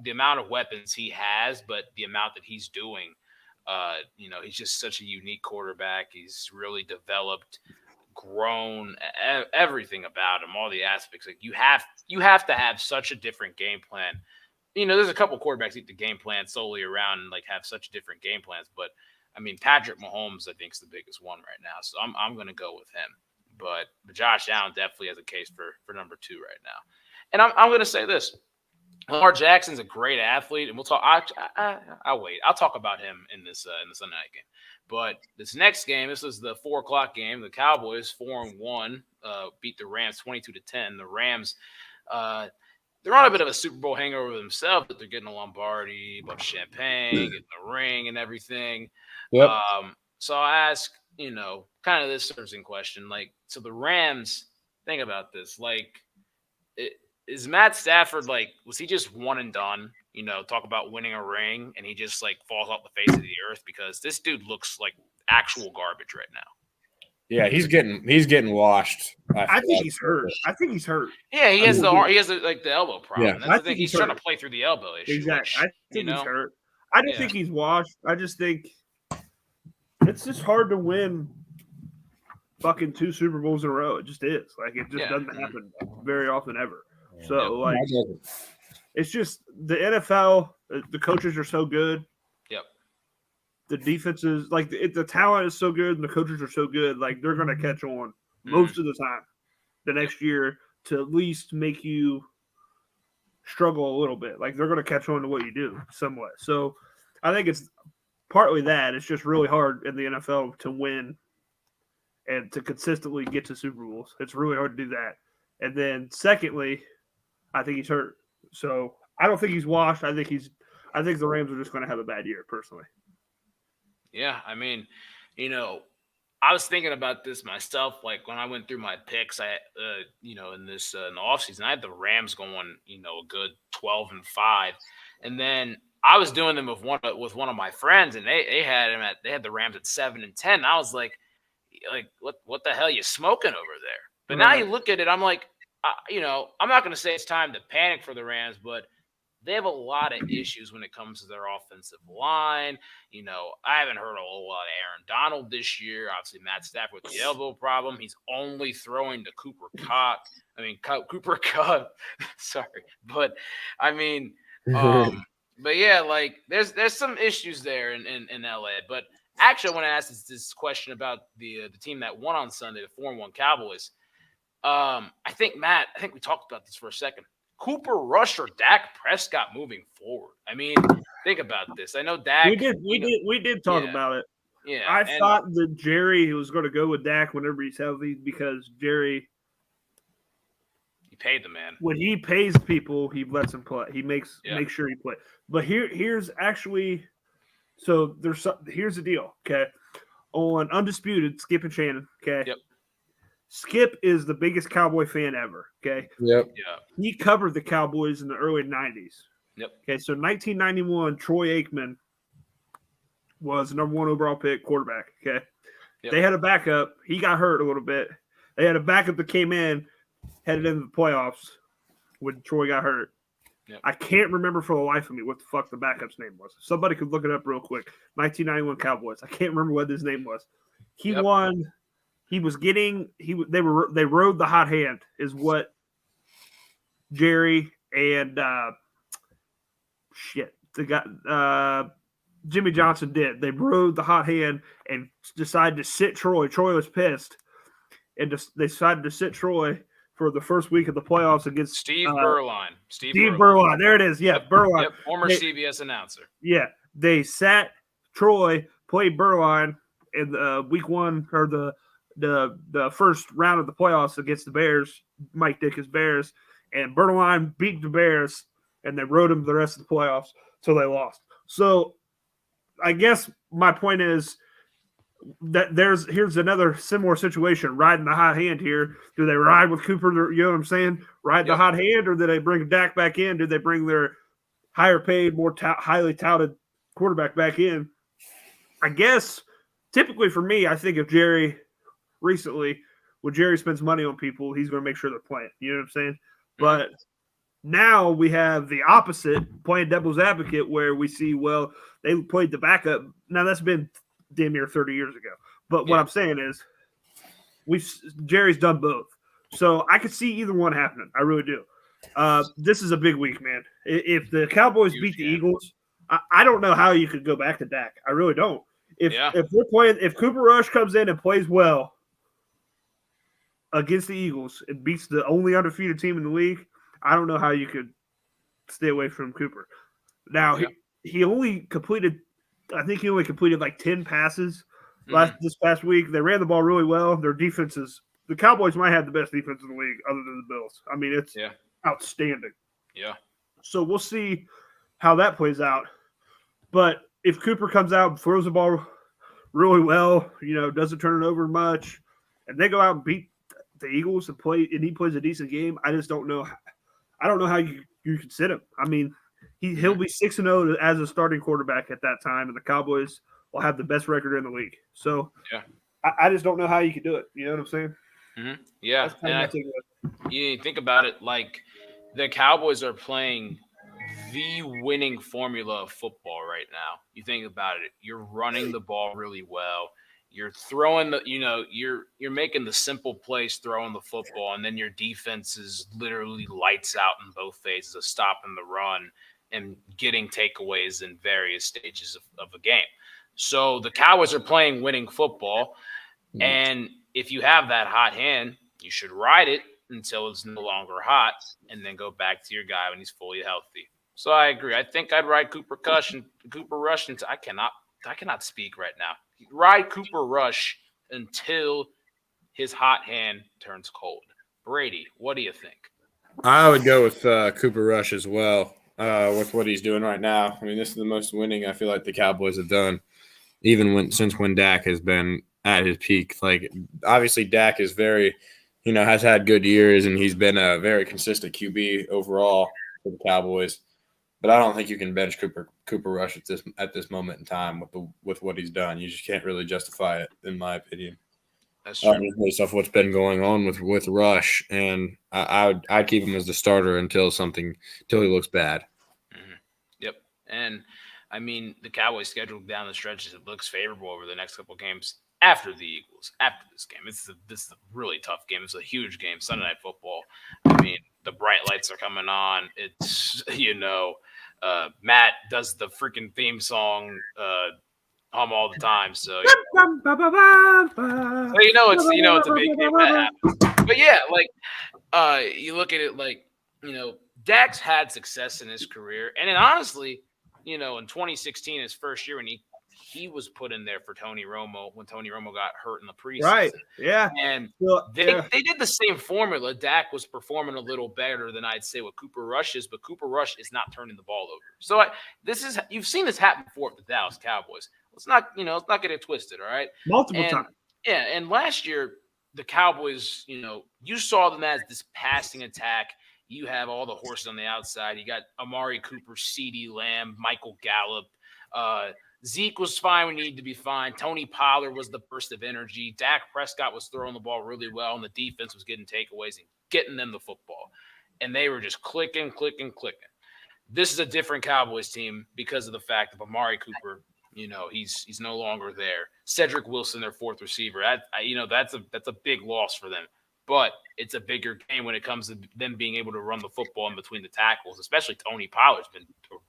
The amount of weapons he has, but the amount that he's doing, he's just such a unique quarterback. He's really developed, grown, everything about him, all the aspects. Like you have to have such a different game plan. There's a couple quarterbacks that the game plan solely around and like have such different game plans. But I mean, Patrick Mahomes, I think, is the biggest one right now. So I'm going to go with him. But Josh Allen definitely has a case for number 2 right now. And I'm going to say this. Lamar Jackson's a great athlete, and we'll talk. I'll wait. I'll talk about him in this Sunday night game. But this next game, this is the 4:00 game. The Cowboys 4-1 beat the Rams 22-10. The Rams, they're on a bit of a Super Bowl hangover themselves. That they're getting a Lombardi, a bunch of champagne, getting a ring, and everything.
Yep.
So I ask, kind of this interesting question. Like, so the Rams, think about this. Like, is Matt Stafford, like, was he just one and done? Talk about winning a ring, and he just, like, falls off the face of the earth? Because this dude looks like actual garbage right now.
Yeah, he's getting washed
I think he's hurt.
Yeah, he has the elbow problem.
Yeah.
That's the thing. He's trying to play through the elbow issue.
Exactly. I think he's hurt. I don't think he's washed. I just think it's just hard to win fucking 2 Super Bowls in a row. It just is. Like, it just doesn't happen very often ever. So, like, it's just the NFL, the coaches are so good.
Yep.
The defenses, like, the talent is so good and the coaches are so good. Like, they're going to catch on most of the time the next year to at least make you struggle a little bit. Like, they're going to catch on to what you do somewhat. So, I think it's partly that. It's just really hard in the NFL to win and to consistently get to Super Bowls. It's really hard to do that. And then secondly, I think he's hurt. So I don't think he's washed. I think the Rams are just going to have a bad year, personally.
Yeah, I mean, I was thinking about this myself. Like, when I went through my picks, in the offseason, I had the Rams going, a good 12-5, and then I was doing them with one of my friends, and they had the Rams at 7-10. I was like what the hell are you smoking over there? But now you look at it, I'm like, I'm not going to say it's time to panic for the Rams, but they have a lot of issues when it comes to their offensive line. I haven't heard a whole lot of Aaron Donald this year. Obviously, Matt Stafford with the elbow problem. He's only throwing to Cooper Kupp. Sorry. But, I mean, but yeah, like, there's some issues there in LA. But actually, I want to ask this question about the team that won on Sunday, the 4-1 Cowboys. I think we talked about this for a second. Cooper Rush or Dak Prescott moving forward. I mean, think about this. I know Dak.
We did talk about it.
Yeah.
I thought that Jerry was going to go with Dak whenever he's healthy because Jerry.
He paid the man.
When he pays people, he lets them play. He makes sure he play. But here's actually. So here's the deal. Okay, on Undisputed, Skip and Shannon. Okay. Yep. Skip is the biggest Cowboy fan ever, okay?
Yep.
Yeah.
He covered the Cowboys in the early 90s.
Yep.
Okay, so 1991, Troy Aikman was the number 1 overall pick quarterback, okay? Yep. They had a backup. He got hurt a little bit. They had a backup that came in, headed into the playoffs when Troy got hurt. Yep. I can't remember for the life of me what the fuck the backup's name was. Somebody could look it up real quick. 1991 Cowboys. I can't remember what his name was. He won – they rode the hot hand is what Jerry and Jimmy Johnson did. They rode the hot hand and decided to sit Troy. Troy was pissed, and they decided to sit Troy for the first week of the playoffs against
Steve Berline. Steve
Berline. There it is. Yeah, Berline.
Yep, former CBS announcer.
Yeah, they sat Troy, played Berline in the week 1 or the first round of the playoffs against the Bears, Mike Dick's Bears, and Berline beat the Bears, and they rode them the rest of the playoffs, so they lost. So I guess my point is that here's another similar situation, riding the hot hand here. Do they ride with Cooper, you know what I'm saying? Ride the hot hand, or do they bring Dak back in? Do they bring their higher paid, more highly touted quarterback back in? I guess typically for me, I think if Jerry – recently, when Jerry spends money on people, he's going to make sure they're playing. You know what I'm saying? But now we have the opposite, playing devil's advocate, where we see, well, they played the backup. Now, that's been damn near 30 years ago. But what I'm saying is Jerry's done both. So I could see either one happening. I really do. This is a big week, man. If the Cowboys beat the Eagles, I don't know how you could go back to Dak. I really don't. If Cooper Rush comes in and plays well against the Eagles and beats the only undefeated team in the league, I don't know how you could stay away from Cooper. Now, he only completed like 10 passes this past week. They ran the ball really well. Their defense the Cowboys might have the best defense in the league other than the Bills. I mean, it's outstanding.
Yeah.
So we'll see how that plays out. But if Cooper comes out and throws the ball really well, doesn't turn it over much, and they go out and beat the Eagles and he plays a decent game, I just don't know. I don't know how you can sit him. I mean, he'll be 6-0 as a starting quarterback at that time, and the Cowboys will have the best record in the league. So I just don't know how you can do it. You know what I'm saying?
Yeah,
That's kind of my takeaway.
you think about it, like the Cowboys are playing the winning formula of football right now. You think about it, you're running the ball really well. You're throwing you're making the simple plays throwing the football, and then your defense is literally lights out in both phases of stopping the run and getting takeaways in various stages of a game. So the Cowboys are playing winning football, and if you have that hot hand, you should ride it until it's no longer hot, and then go back to your guy when he's fully healthy. So I agree. I think I'd ride Cooper Rush until I cannot speak right now. Ride Cooper Rush until his hot hand turns cold. Brady, what do you think?
I would go with Cooper Rush as well with what he's doing right now. I mean, this is the most winning I feel like the Cowboys have done, even since when Dak has been at his peak. Like, obviously, Dak is very, has had good years, and he's been a very consistent QB overall for the Cowboys. But I don't think you can bench Cooper Rush at this moment in time with what he's done. You just can't really justify it, in my opinion.
That's true.
Based off what's been going on with Rush, and I'd keep him as the starter until he looks bad.
Mm-hmm. Yep, and I mean the Cowboys schedule down the stretch it looks favorable over the next couple of games after the Eagles. After this game, this is a really tough game. It's a huge game, Sunday Night Football. I mean the bright lights are coming on. It's Matt does the freaking theme song hum all the time, so it's a big game that happens. But yeah, you look at it like Dak's had success in his career, and then honestly, in 2016, his first year when he was put in there for Tony Romo when Tony Romo got hurt in the preseason.
Right. Yeah.
And they did the same formula. Dak was performing a little better than I'd say what Cooper Rush is, but Cooper Rush is not turning the ball over. So you've seen this happen before with the Dallas Cowboys. Let's not get it twisted, all right?
Multiple times.
Yeah, and last year the Cowboys, you saw them as this passing attack. You have all the horses on the outside. You got Amari Cooper, CeeDee Lamb, Michael Gallup. Zeke was fine when he needed to be fine. Tony Pollard was the burst of energy. Dak Prescott was throwing the ball really well, and the defense was getting takeaways and getting them the football. And they were just clicking. This is a different Cowboys team because of the fact of Amari Cooper. He's no longer there. Cedric Wilson, their fourth receiver. That's a big loss for them. But it's a bigger game when it comes to them being able to run the football in between the tackles, especially Tony Pollard's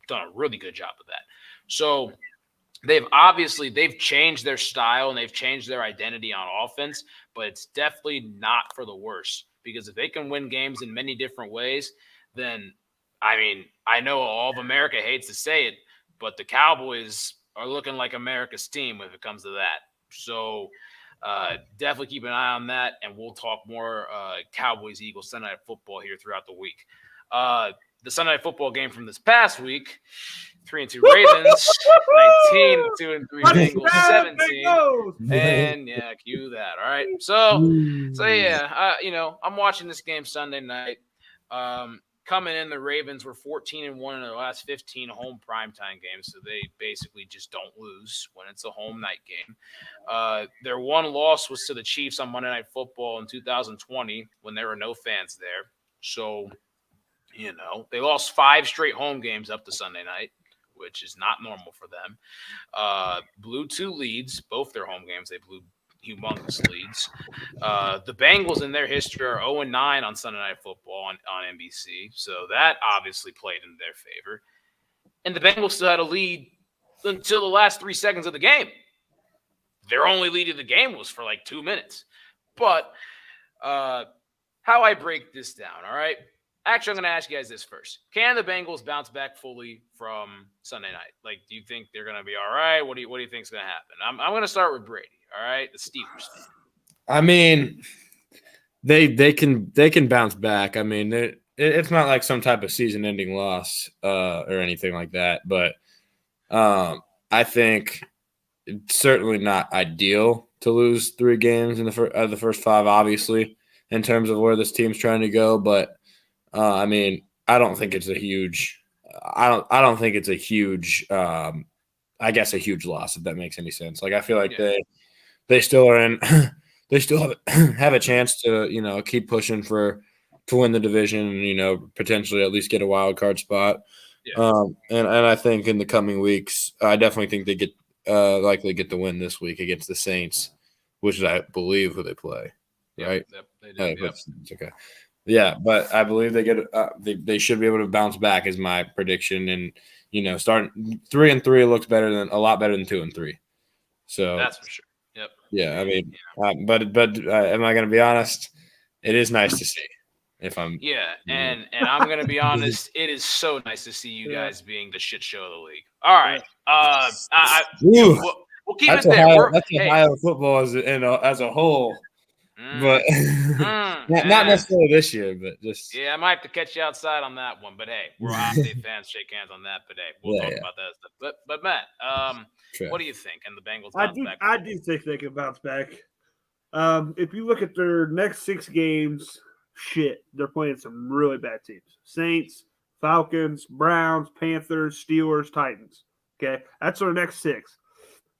done a really good job of that. So they've changed their style and they've changed their identity on offense, but it's definitely not for the worse, because if they can win games in many different ways, then I know all of America hates to say it, but the Cowboys are looking like America's team when it comes to that. So definitely keep an eye on that, and we'll talk more Cowboys-Eagles Sunday Night Football here throughout the week. The Sunday Night Football game from this past week, 3-2 Ravens, 19, 2-3 Bengals, 17. And yeah, cue that. All right. So yeah, I'm watching this game Sunday night. Coming in, the Ravens were 14-1 in their last 15 home primetime games, so they basically just don't lose when it's a home night game. Their one loss was to the Chiefs on Monday Night Football in 2020 when there were no fans there. So, they lost 5 straight home games up to Sunday night, which is not normal for them. Blew 2 leads, both their home games. They blew humongous leads. The Bengals in their history are 0-9 on Sunday Night Football on NBC, so that obviously played in their favor. And the Bengals still had a lead until the last 3 seconds of the game. Their only lead of the game was for like 2 minutes. But how I break this down, all right? Actually, I'm going to ask you guys this first. Can the Bengals bounce back fully from Sunday night? Like, do you think they're going to be all right? What do you think is going to happen? I'm going to start with Brady. All right, the Steelers.
I mean, they can bounce back. I mean, it's not like some type of season-ending loss or anything like that. But I think it's certainly not ideal to lose 3 games in the first 5, obviously, in terms of where this team's trying to go. But I mean, I don't think it's a huge. I don't think it's a huge. I guess a huge loss, if that makes any sense. Like, I feel like they still are in they still have a chance to, keep pushing to win the division and, potentially at least get a wild card spot.
Yeah.
And I think in the coming weeks, I definitely think they get likely get the win this week against the Saints, which is, I believe, who they play. Right?
Yep, they do. Yep.
It's okay. Yeah, but I believe they get they should be able to bounce back is my prediction, and starting 3-3 looks a lot better than 2-3. So
that's for sure. Yep.
Yeah, I mean, but am I going to be honest? It is nice to see. If I'm
and I'm going to be honest, it is so nice to see you guys being the shit show of the league. All right, we'll keep it there.
That's a high of football as a whole. But not necessarily this year, but just
I might have to catch you outside on that one. But hey, we're Ohio State fans. Shake hands on that. But hey, we'll talk about that stuff. But Matt, what do you think? And the Bengals bounce back?
I do think they can bounce back. If you look at their next 6 games, they're playing some really bad teams: Saints, Falcons, Browns, Panthers, Steelers, Titans. Okay, that's their next 6.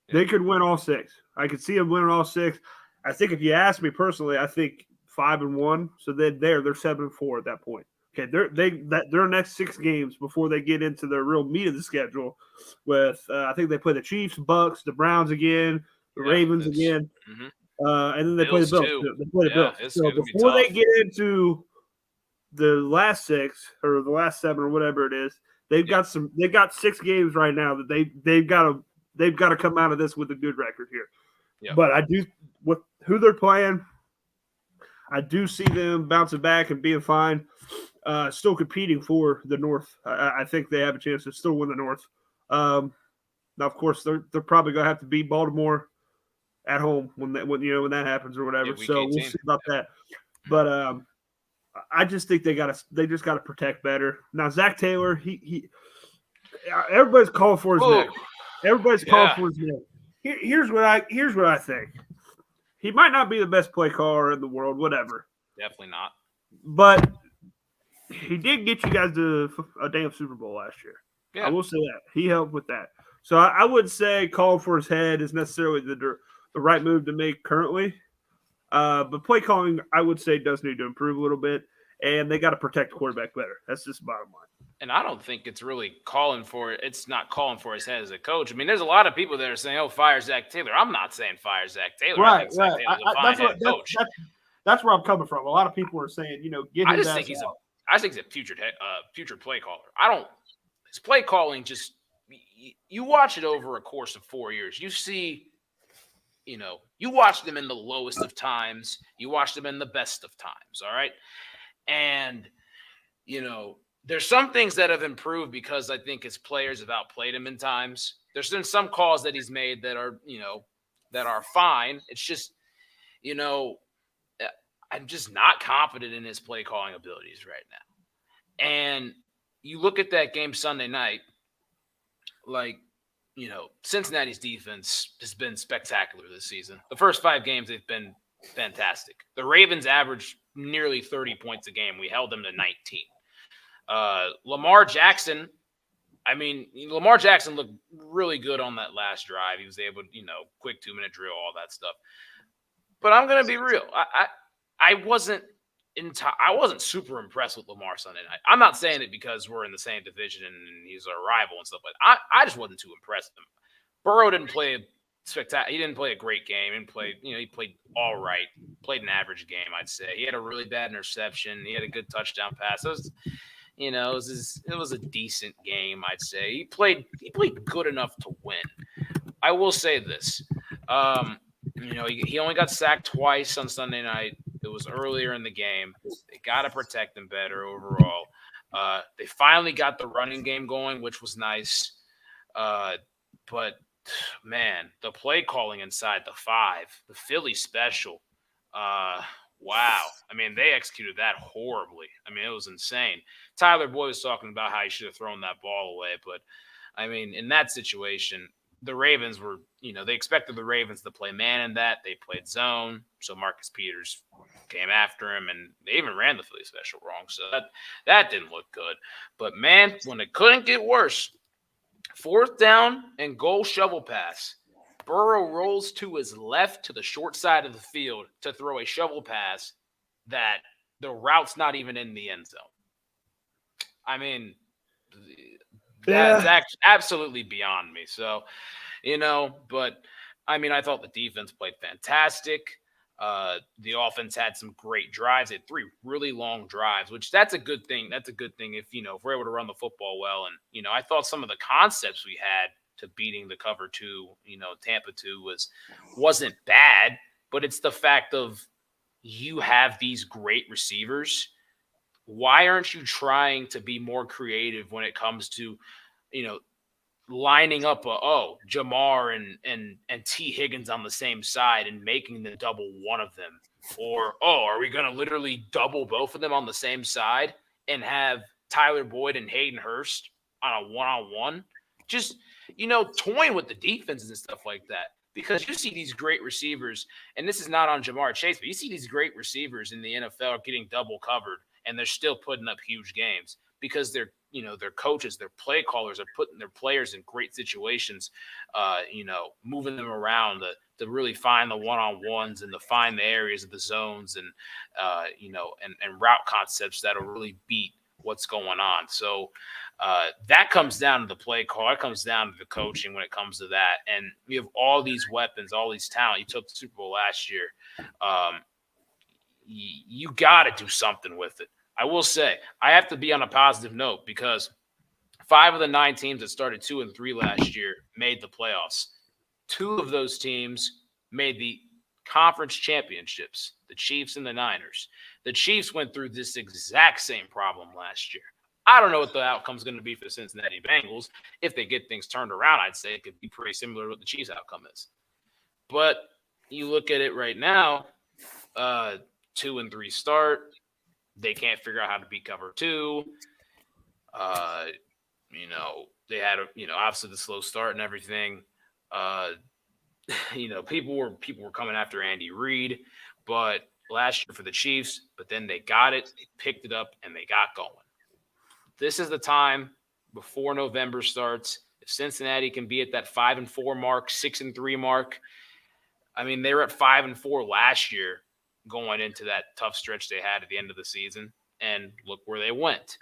Yeah. They could win all 6. I could see them winning all 6. I think if you ask me personally, I think 5-1. So they're 7-4 at that point. Okay, their next 6 games before they get into their real meat of the schedule. With I think they play the Chiefs, Bucks, the Browns again, the Ravens again, and then they play the Bills. They play the Bills. So before they get into the last 6 or the last 7 or whatever it is, they've got 6 games right now that they've got to come out of this with a good record here.
Yep.
But I do, with who they're playing, I do see them bouncing back and being fine, still competing for the North. I think they have a chance to still win the North. Now, of course, they're probably going to have to beat Baltimore at home when that happens or whatever. So we'll see about that. But I just think they just got to protect better. Now, Zach Taylor, he everybody's calling for his neck. Everybody's calling for his neck. Here's what I think. He might not be the best play caller in the world, whatever.
Definitely not.
But he did get you guys to a damn Super Bowl last year. Yeah. I will say that. He helped with that. So I would say calling for his head is necessarily the right move to make currently. But play calling, I would say, does need to improve a little bit. And they got to protect the quarterback better. That's just the bottom line.
And I don't think it's really calling for it. It's not calling for his head as a coach. I mean, there's a lot of people that are saying, "Oh, fire Zach Taylor." I'm not saying fire Zach Taylor.
Right,
I think Zach Taylor's a fine head coach.
That's where I'm coming from. A lot of people are saying, get him.
I think he's a future play caller. His play calling just you watch it over a course of 4 years. You see, you watch them in the lowest of times. You watch them in the best of times. All right, and there's some things that have improved because I think his players have outplayed him in times. There's been some calls that he's made that are, that are fine. It's just, I'm just not confident in his play calling abilities right now. And you look at that game Sunday night, Cincinnati's defense has been spectacular this season. The first 5 games, they've been fantastic. The Ravens averaged nearly 30 points a game. We held them to 19. Lamar Jackson looked really good on that last drive. He was able to, quick 2-minute drill, all that stuff. But I'm going to be real. I wasn't super impressed with Lamar Sunday night. I'm not saying it because we're in the same division and he's our rival and stuff, but I just wasn't too impressed with him. Burrow didn't play spectacular. He didn't play a great game. He played all right. Played an average game, I'd say. He had a really bad interception. He had a good touchdown pass. It was a decent game, I'd say. He played good enough to win. I will say this. He only got sacked twice on Sunday night. It was earlier in the game. They got to protect him better overall. They finally got the running game going, which was nice. But, man, the play calling inside the 5, the Philly special, wow. I mean, they executed that horribly. I mean, it was insane. Tyler Boyd was talking about how he should have thrown that ball away. But, I mean, in that situation, the Ravens were, they expected the Ravens to play man in that. They played zone. So Marcus Peters came after him, and they even ran the Philly special wrong. So that didn't look good. But, man, when it couldn't get worse, 4th down and goal shovel pass. Burrow rolls to his left to the short side of the field to throw a shovel pass that the route's not even in the end zone. I mean, that's absolutely beyond me. So, but I mean, I thought the defense played fantastic. The offense had some great drives. They had 3 really long drives, which that's a good thing. That's a good thing if we're able to run the football well. And, I thought some of the concepts we had to beating the cover 2, Tampa 2 wasn't bad, but it's the fact of you have these great receivers. Why aren't you trying to be more creative when it comes to, lining up Jamar and T. Higgins on the same side and making the double one of them? Or, are we going to literally double both of them on the same side and have Tyler Boyd and Hayden Hurst on a one-on-one? Just, toying with the defenses and stuff like that. Because you see these great receivers, and this is not on Jamar Chase, but you see these great receivers in the NFL getting double covered, and they're still putting up huge games because their coaches, their play callers are putting their players in great situations, moving them around to really find the one-on-ones and to find the areas of the zones and route concepts that'll really beat what's going on. So that comes down to the play call. It comes down to the coaching when it comes to that. And you have all these weapons, all these talent. You took the Super Bowl last year. You got to do something with it. I will say, I have to be on a positive note because 5 of the 9 teams that started 2-3 last year made the playoffs. 2 of those teams made the conference championships, the Chiefs and the Niners. The Chiefs went through this exact same problem last year. I don't know what the outcome is going to be for the Cincinnati Bengals. If they get things turned around, I'd say it could be pretty similar to what the Chiefs' outcome is. But you look at it right now, 2-3 start. They can't figure out how to beat cover 2. They had obviously the slow start and everything. People were coming after Andy Reid, but last year for the Chiefs, but then they got it, they picked it up, and they got going. This is the time before November starts. If Cincinnati can be at that 5-4 mark, 6-3 mark, I mean, they were at 5-4 last year going into that tough stretch they had at the end of the season, and look where they went.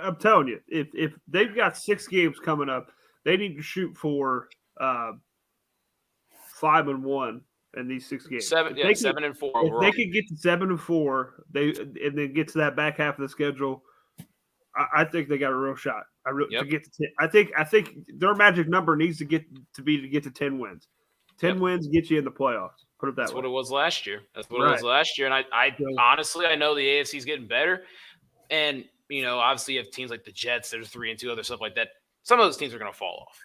I'm telling you, if they've got 6 games coming up, they need to shoot for 5-1 in these 6 games.
7-4 overall.
If they could get to 7-4, and then get to that back half of the schedule, I think they got a real shot. To get to 10. I think their magic number needs to get to 10 wins. 10 wins get you in the playoffs. Put it that way.
That's what it was last year. It was last year. And I honestly, I know the AFC is getting better. And, obviously you have teams like the Jets, there's 3-2, other stuff like that. Some of those teams are going to fall off.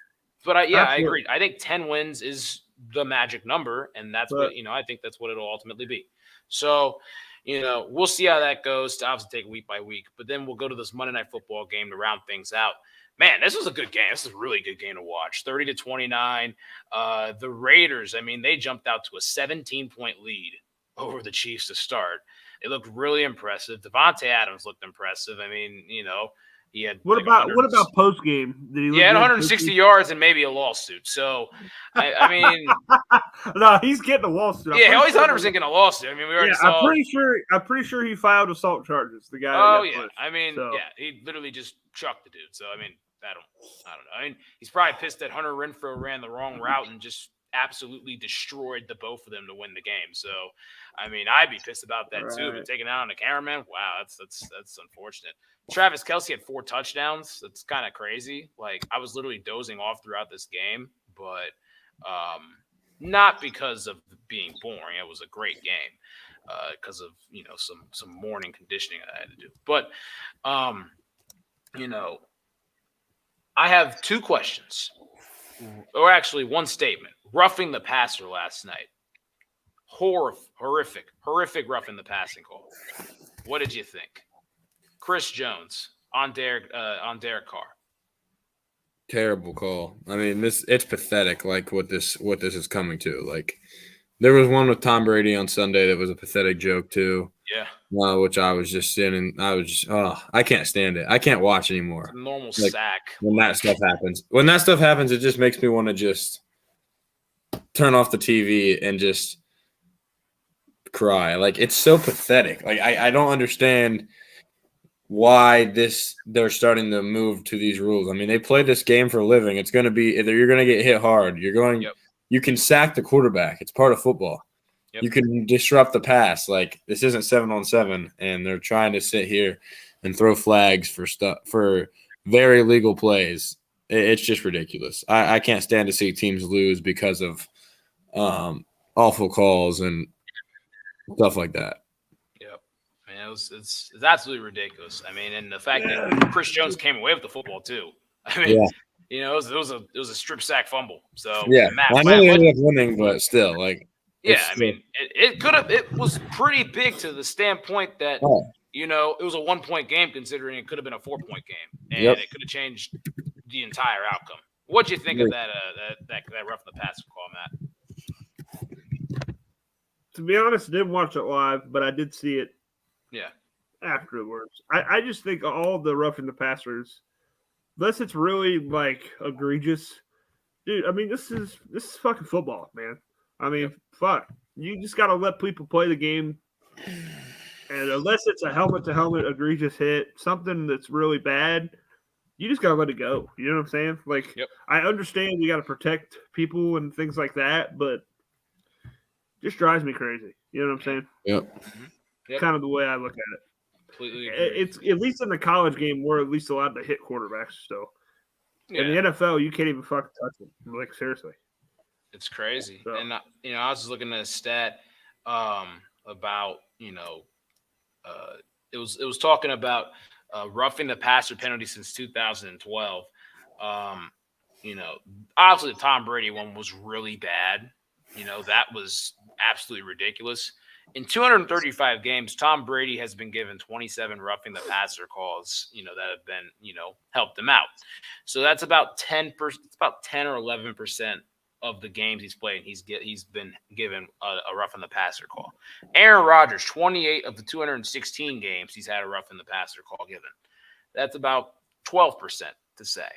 But I agree. I think 10 wins is the magic number. And that's what, I think that's what it'll ultimately be. So, we'll see how that goes. To obviously take week by week. But then we'll go to this Monday Night Football game to round things out. Man, this was a good game. This is a really good game to watch. 30-29. The Raiders, I mean, they jumped out to a 17-point lead over the Chiefs to start. It looked really impressive. Devontae Adams looked impressive. I mean, he had
what about post game?
He had 160 yards and maybe a lawsuit. So, I mean,
no, he's getting a lawsuit.
He's 100% getting a lawsuit. I mean, we already saw.
I'm pretty sure he filed assault charges. The guy.
Oh yeah, pushed. I mean, he literally just chucked the dude. So I mean, I don't know. I mean, he's probably pissed that Hunter Renfrow ran the wrong route and just absolutely destroyed the both of them to win the game. So, I mean, I'd be pissed about that too. But taking out on the cameraman, wow, that's unfortunate. Travis Kelce had 4 touchdowns. That's kind of crazy. Like, I was literally dozing off throughout this game, but not because of being boring. It was a great game because of some morning conditioning I had to do. But I have 2 questions, or actually one statement. Roughing the passer last night. Horrific roughing the passing call. What did you think? Chris Jones on Derek Carr.
Terrible call. I mean, it's pathetic. Like what this is coming to. Like there was one with Tom Brady on Sunday that was a pathetic joke too.
Yeah.
Which I was just sitting. I was just I can't stand it. I can't watch anymore.
It's a normal sack.
When that stuff happens, it just makes me want to just turn off the TV and just cry. Like, it's so pathetic. Like, I don't understand why they're starting to move to these rules. I mean, they play this game for a living. It's going to be either you're going to get hit hard. You can sack the quarterback. It's part of football.
Yep.
You can disrupt the pass. Like, this isn't 7-on-7, and they're trying to sit here and throw flags for very legal plays. It's just ridiculous. I can't stand to see teams lose because of awful calls and stuff like that.
Yep. Man, it's absolutely ridiculous. I mean, and the fact that Chris Jones came away with the football too. I mean, you know, it was a strip sack fumble. So
yeah, I know they ended up winning, but still, like,
yeah, I mean, it could have. It was pretty big to the standpoint that you know it was a 1-point game, considering it could have been a 4-point game, and it could have changed the entire outcome. What do you think of that rough in the passer call, Matt?
To be honest, I didn't watch it live, but I did see it.
Yeah.
Afterwards, I just think all the roughing the passers, unless it's really like egregious, dude. I mean, this is fucking football, man. I mean, fuck. You just gotta let people play the game, and unless it's a helmet-to-helmet egregious hit, something that's really bad, you just gotta let it go. You know what I'm saying? Like, I understand you gotta protect people and things like that, but it just drives me crazy. You know what I'm saying?
Yep.
Yep.
Kind of the way I look at it.
Completely agree.
It's at least in the college game, we're at least allowed to hit quarterbacks still.
Yeah.
In the NFL, you can't even fucking touch them. Like, seriously.
It's crazy.
So.
And, you know, I was just looking at a stat about, you know, it was talking about roughing the passer penalty since 2012. You know, obviously the Tom Brady one was really bad. You know, that was absolutely ridiculous. In 235 games, Tom Brady has been given 27 roughing the passer calls, you know, that have been, you know, helped him out. So that's about 10%. It's about 10 or 11% of the games he's played. He's been given a roughing the passer call. Aaron Rodgers, 28 of the 216 games he's had a roughing the passer call given. That's about 12% to say.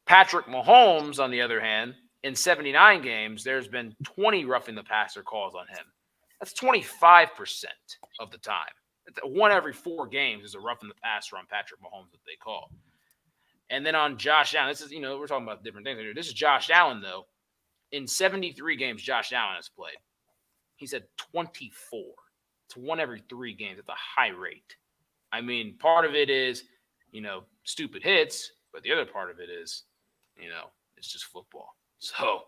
Patrick Mahomes, on the other hand, in 79 games, there's been 20 roughing the passer calls on him. That's 25% of the time. One every 4 games is a roughing the passer on Patrick Mahomes that they call. And then on Josh Allen, this is, you know, we're talking about different things here. This is Josh Allen, though. In 73 games Josh Allen has played, he's had 24. It's 1 every 3 games. It's a high rate. I mean, part of it is, you know, stupid hits, but the other part of it is, you know, it's just football. So,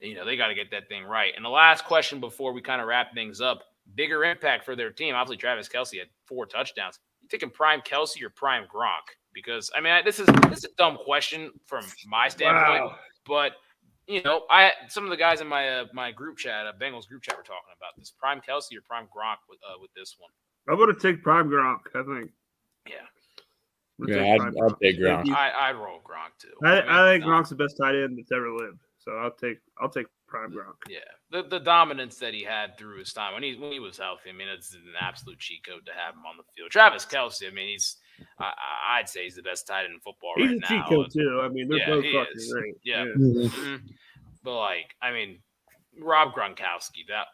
you know, they got to get that thing right. And the last question before we kind of wrap things up, bigger impact for their team. Obviously, Travis Kelce had 4 touchdowns. You taking prime Kelce or prime Gronk? Because, I mean, this is a dumb question from my standpoint. But, you know, some of the guys in my my group chat, Bengals group chat, were talking about this. Prime Kelce or prime Gronk with this one?
I'm going to take prime Gronk, I think.
Yeah.
Yeah, I'd take Gronk.
I'd roll Gronk, too.
I think Gronk's the best tight end that's ever lived. So I'll take prime Gronk.
Yeah, the dominance that he had through his time when he was healthy. I mean, it's an absolute cheat code to have him on the field. Travis Kelce, I mean, I'd say he's the best tight end in football right now.
He's a cheat code too. I mean, they're both fucking great.
Yeah.
Mm-hmm.
But like, I mean, Rob Gronkowski, that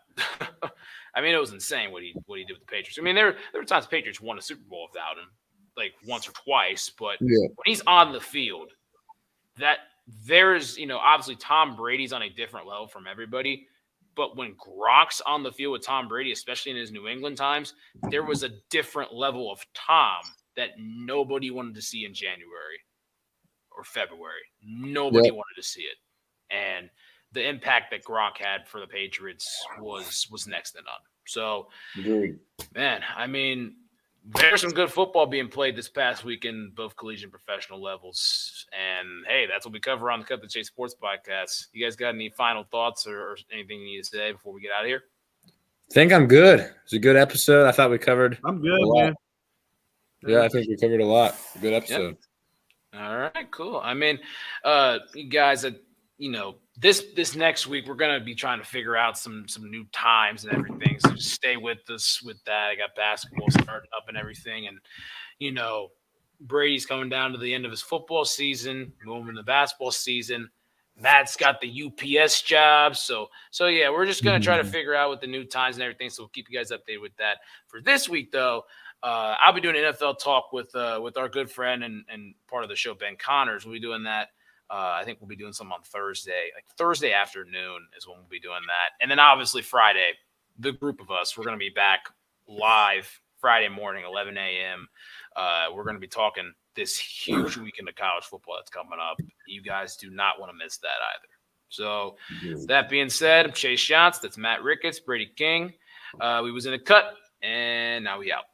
I mean, it was insane what he did with the Patriots. I mean, there were times the Patriots won a Super Bowl without him, like once or twice. But when he's on the field, that. There's, you know, obviously Tom Brady's on a different level from everybody, but when Gronk's on the field with Tom Brady, especially in his New England times, there was a different level of Tom that nobody wanted to see in January or February. Nobody wanted to see it. And the impact that Gronk had for the Patriots was next to none. So, man, I mean, there's some good football being played this past week in both collegiate and professional levels. And, hey, that's what we cover on the Cut the Chase Sports Podcast. You guys got any final thoughts or anything you need to say before we get out of here?
I think I'm good. It's a good episode. I thought we covered
I'm good, man.
Yeah, I think we covered a lot. Good episode.
Yep. All right, cool. I mean, you guys, you know, this next week we're gonna be trying to figure out some new times and everything. So just stay with us with that. I got basketball starting up and everything, and you know, Brady's coming down to the end of his football season, moving to basketball season. Matt's got the UPS job. So yeah, we're just going to try to figure out with the new times and everything. So we'll keep you guys updated with that. For this week, though, I'll be doing NFL talk with our good friend and part of the show, Ben Connors. We'll be doing that. I think we'll be doing some on Thursday. Like Thursday afternoon is when we'll be doing that. And then obviously Friday, the group of us, we're going to be back live Friday morning, 11 a.m. We're going to be talking this huge weekend of college football that's coming up. You guys do not want to miss that either. So that being said, I'm Chase Shantz. That's Matt Ricketts, Brady King. We was in a cut, and now we out.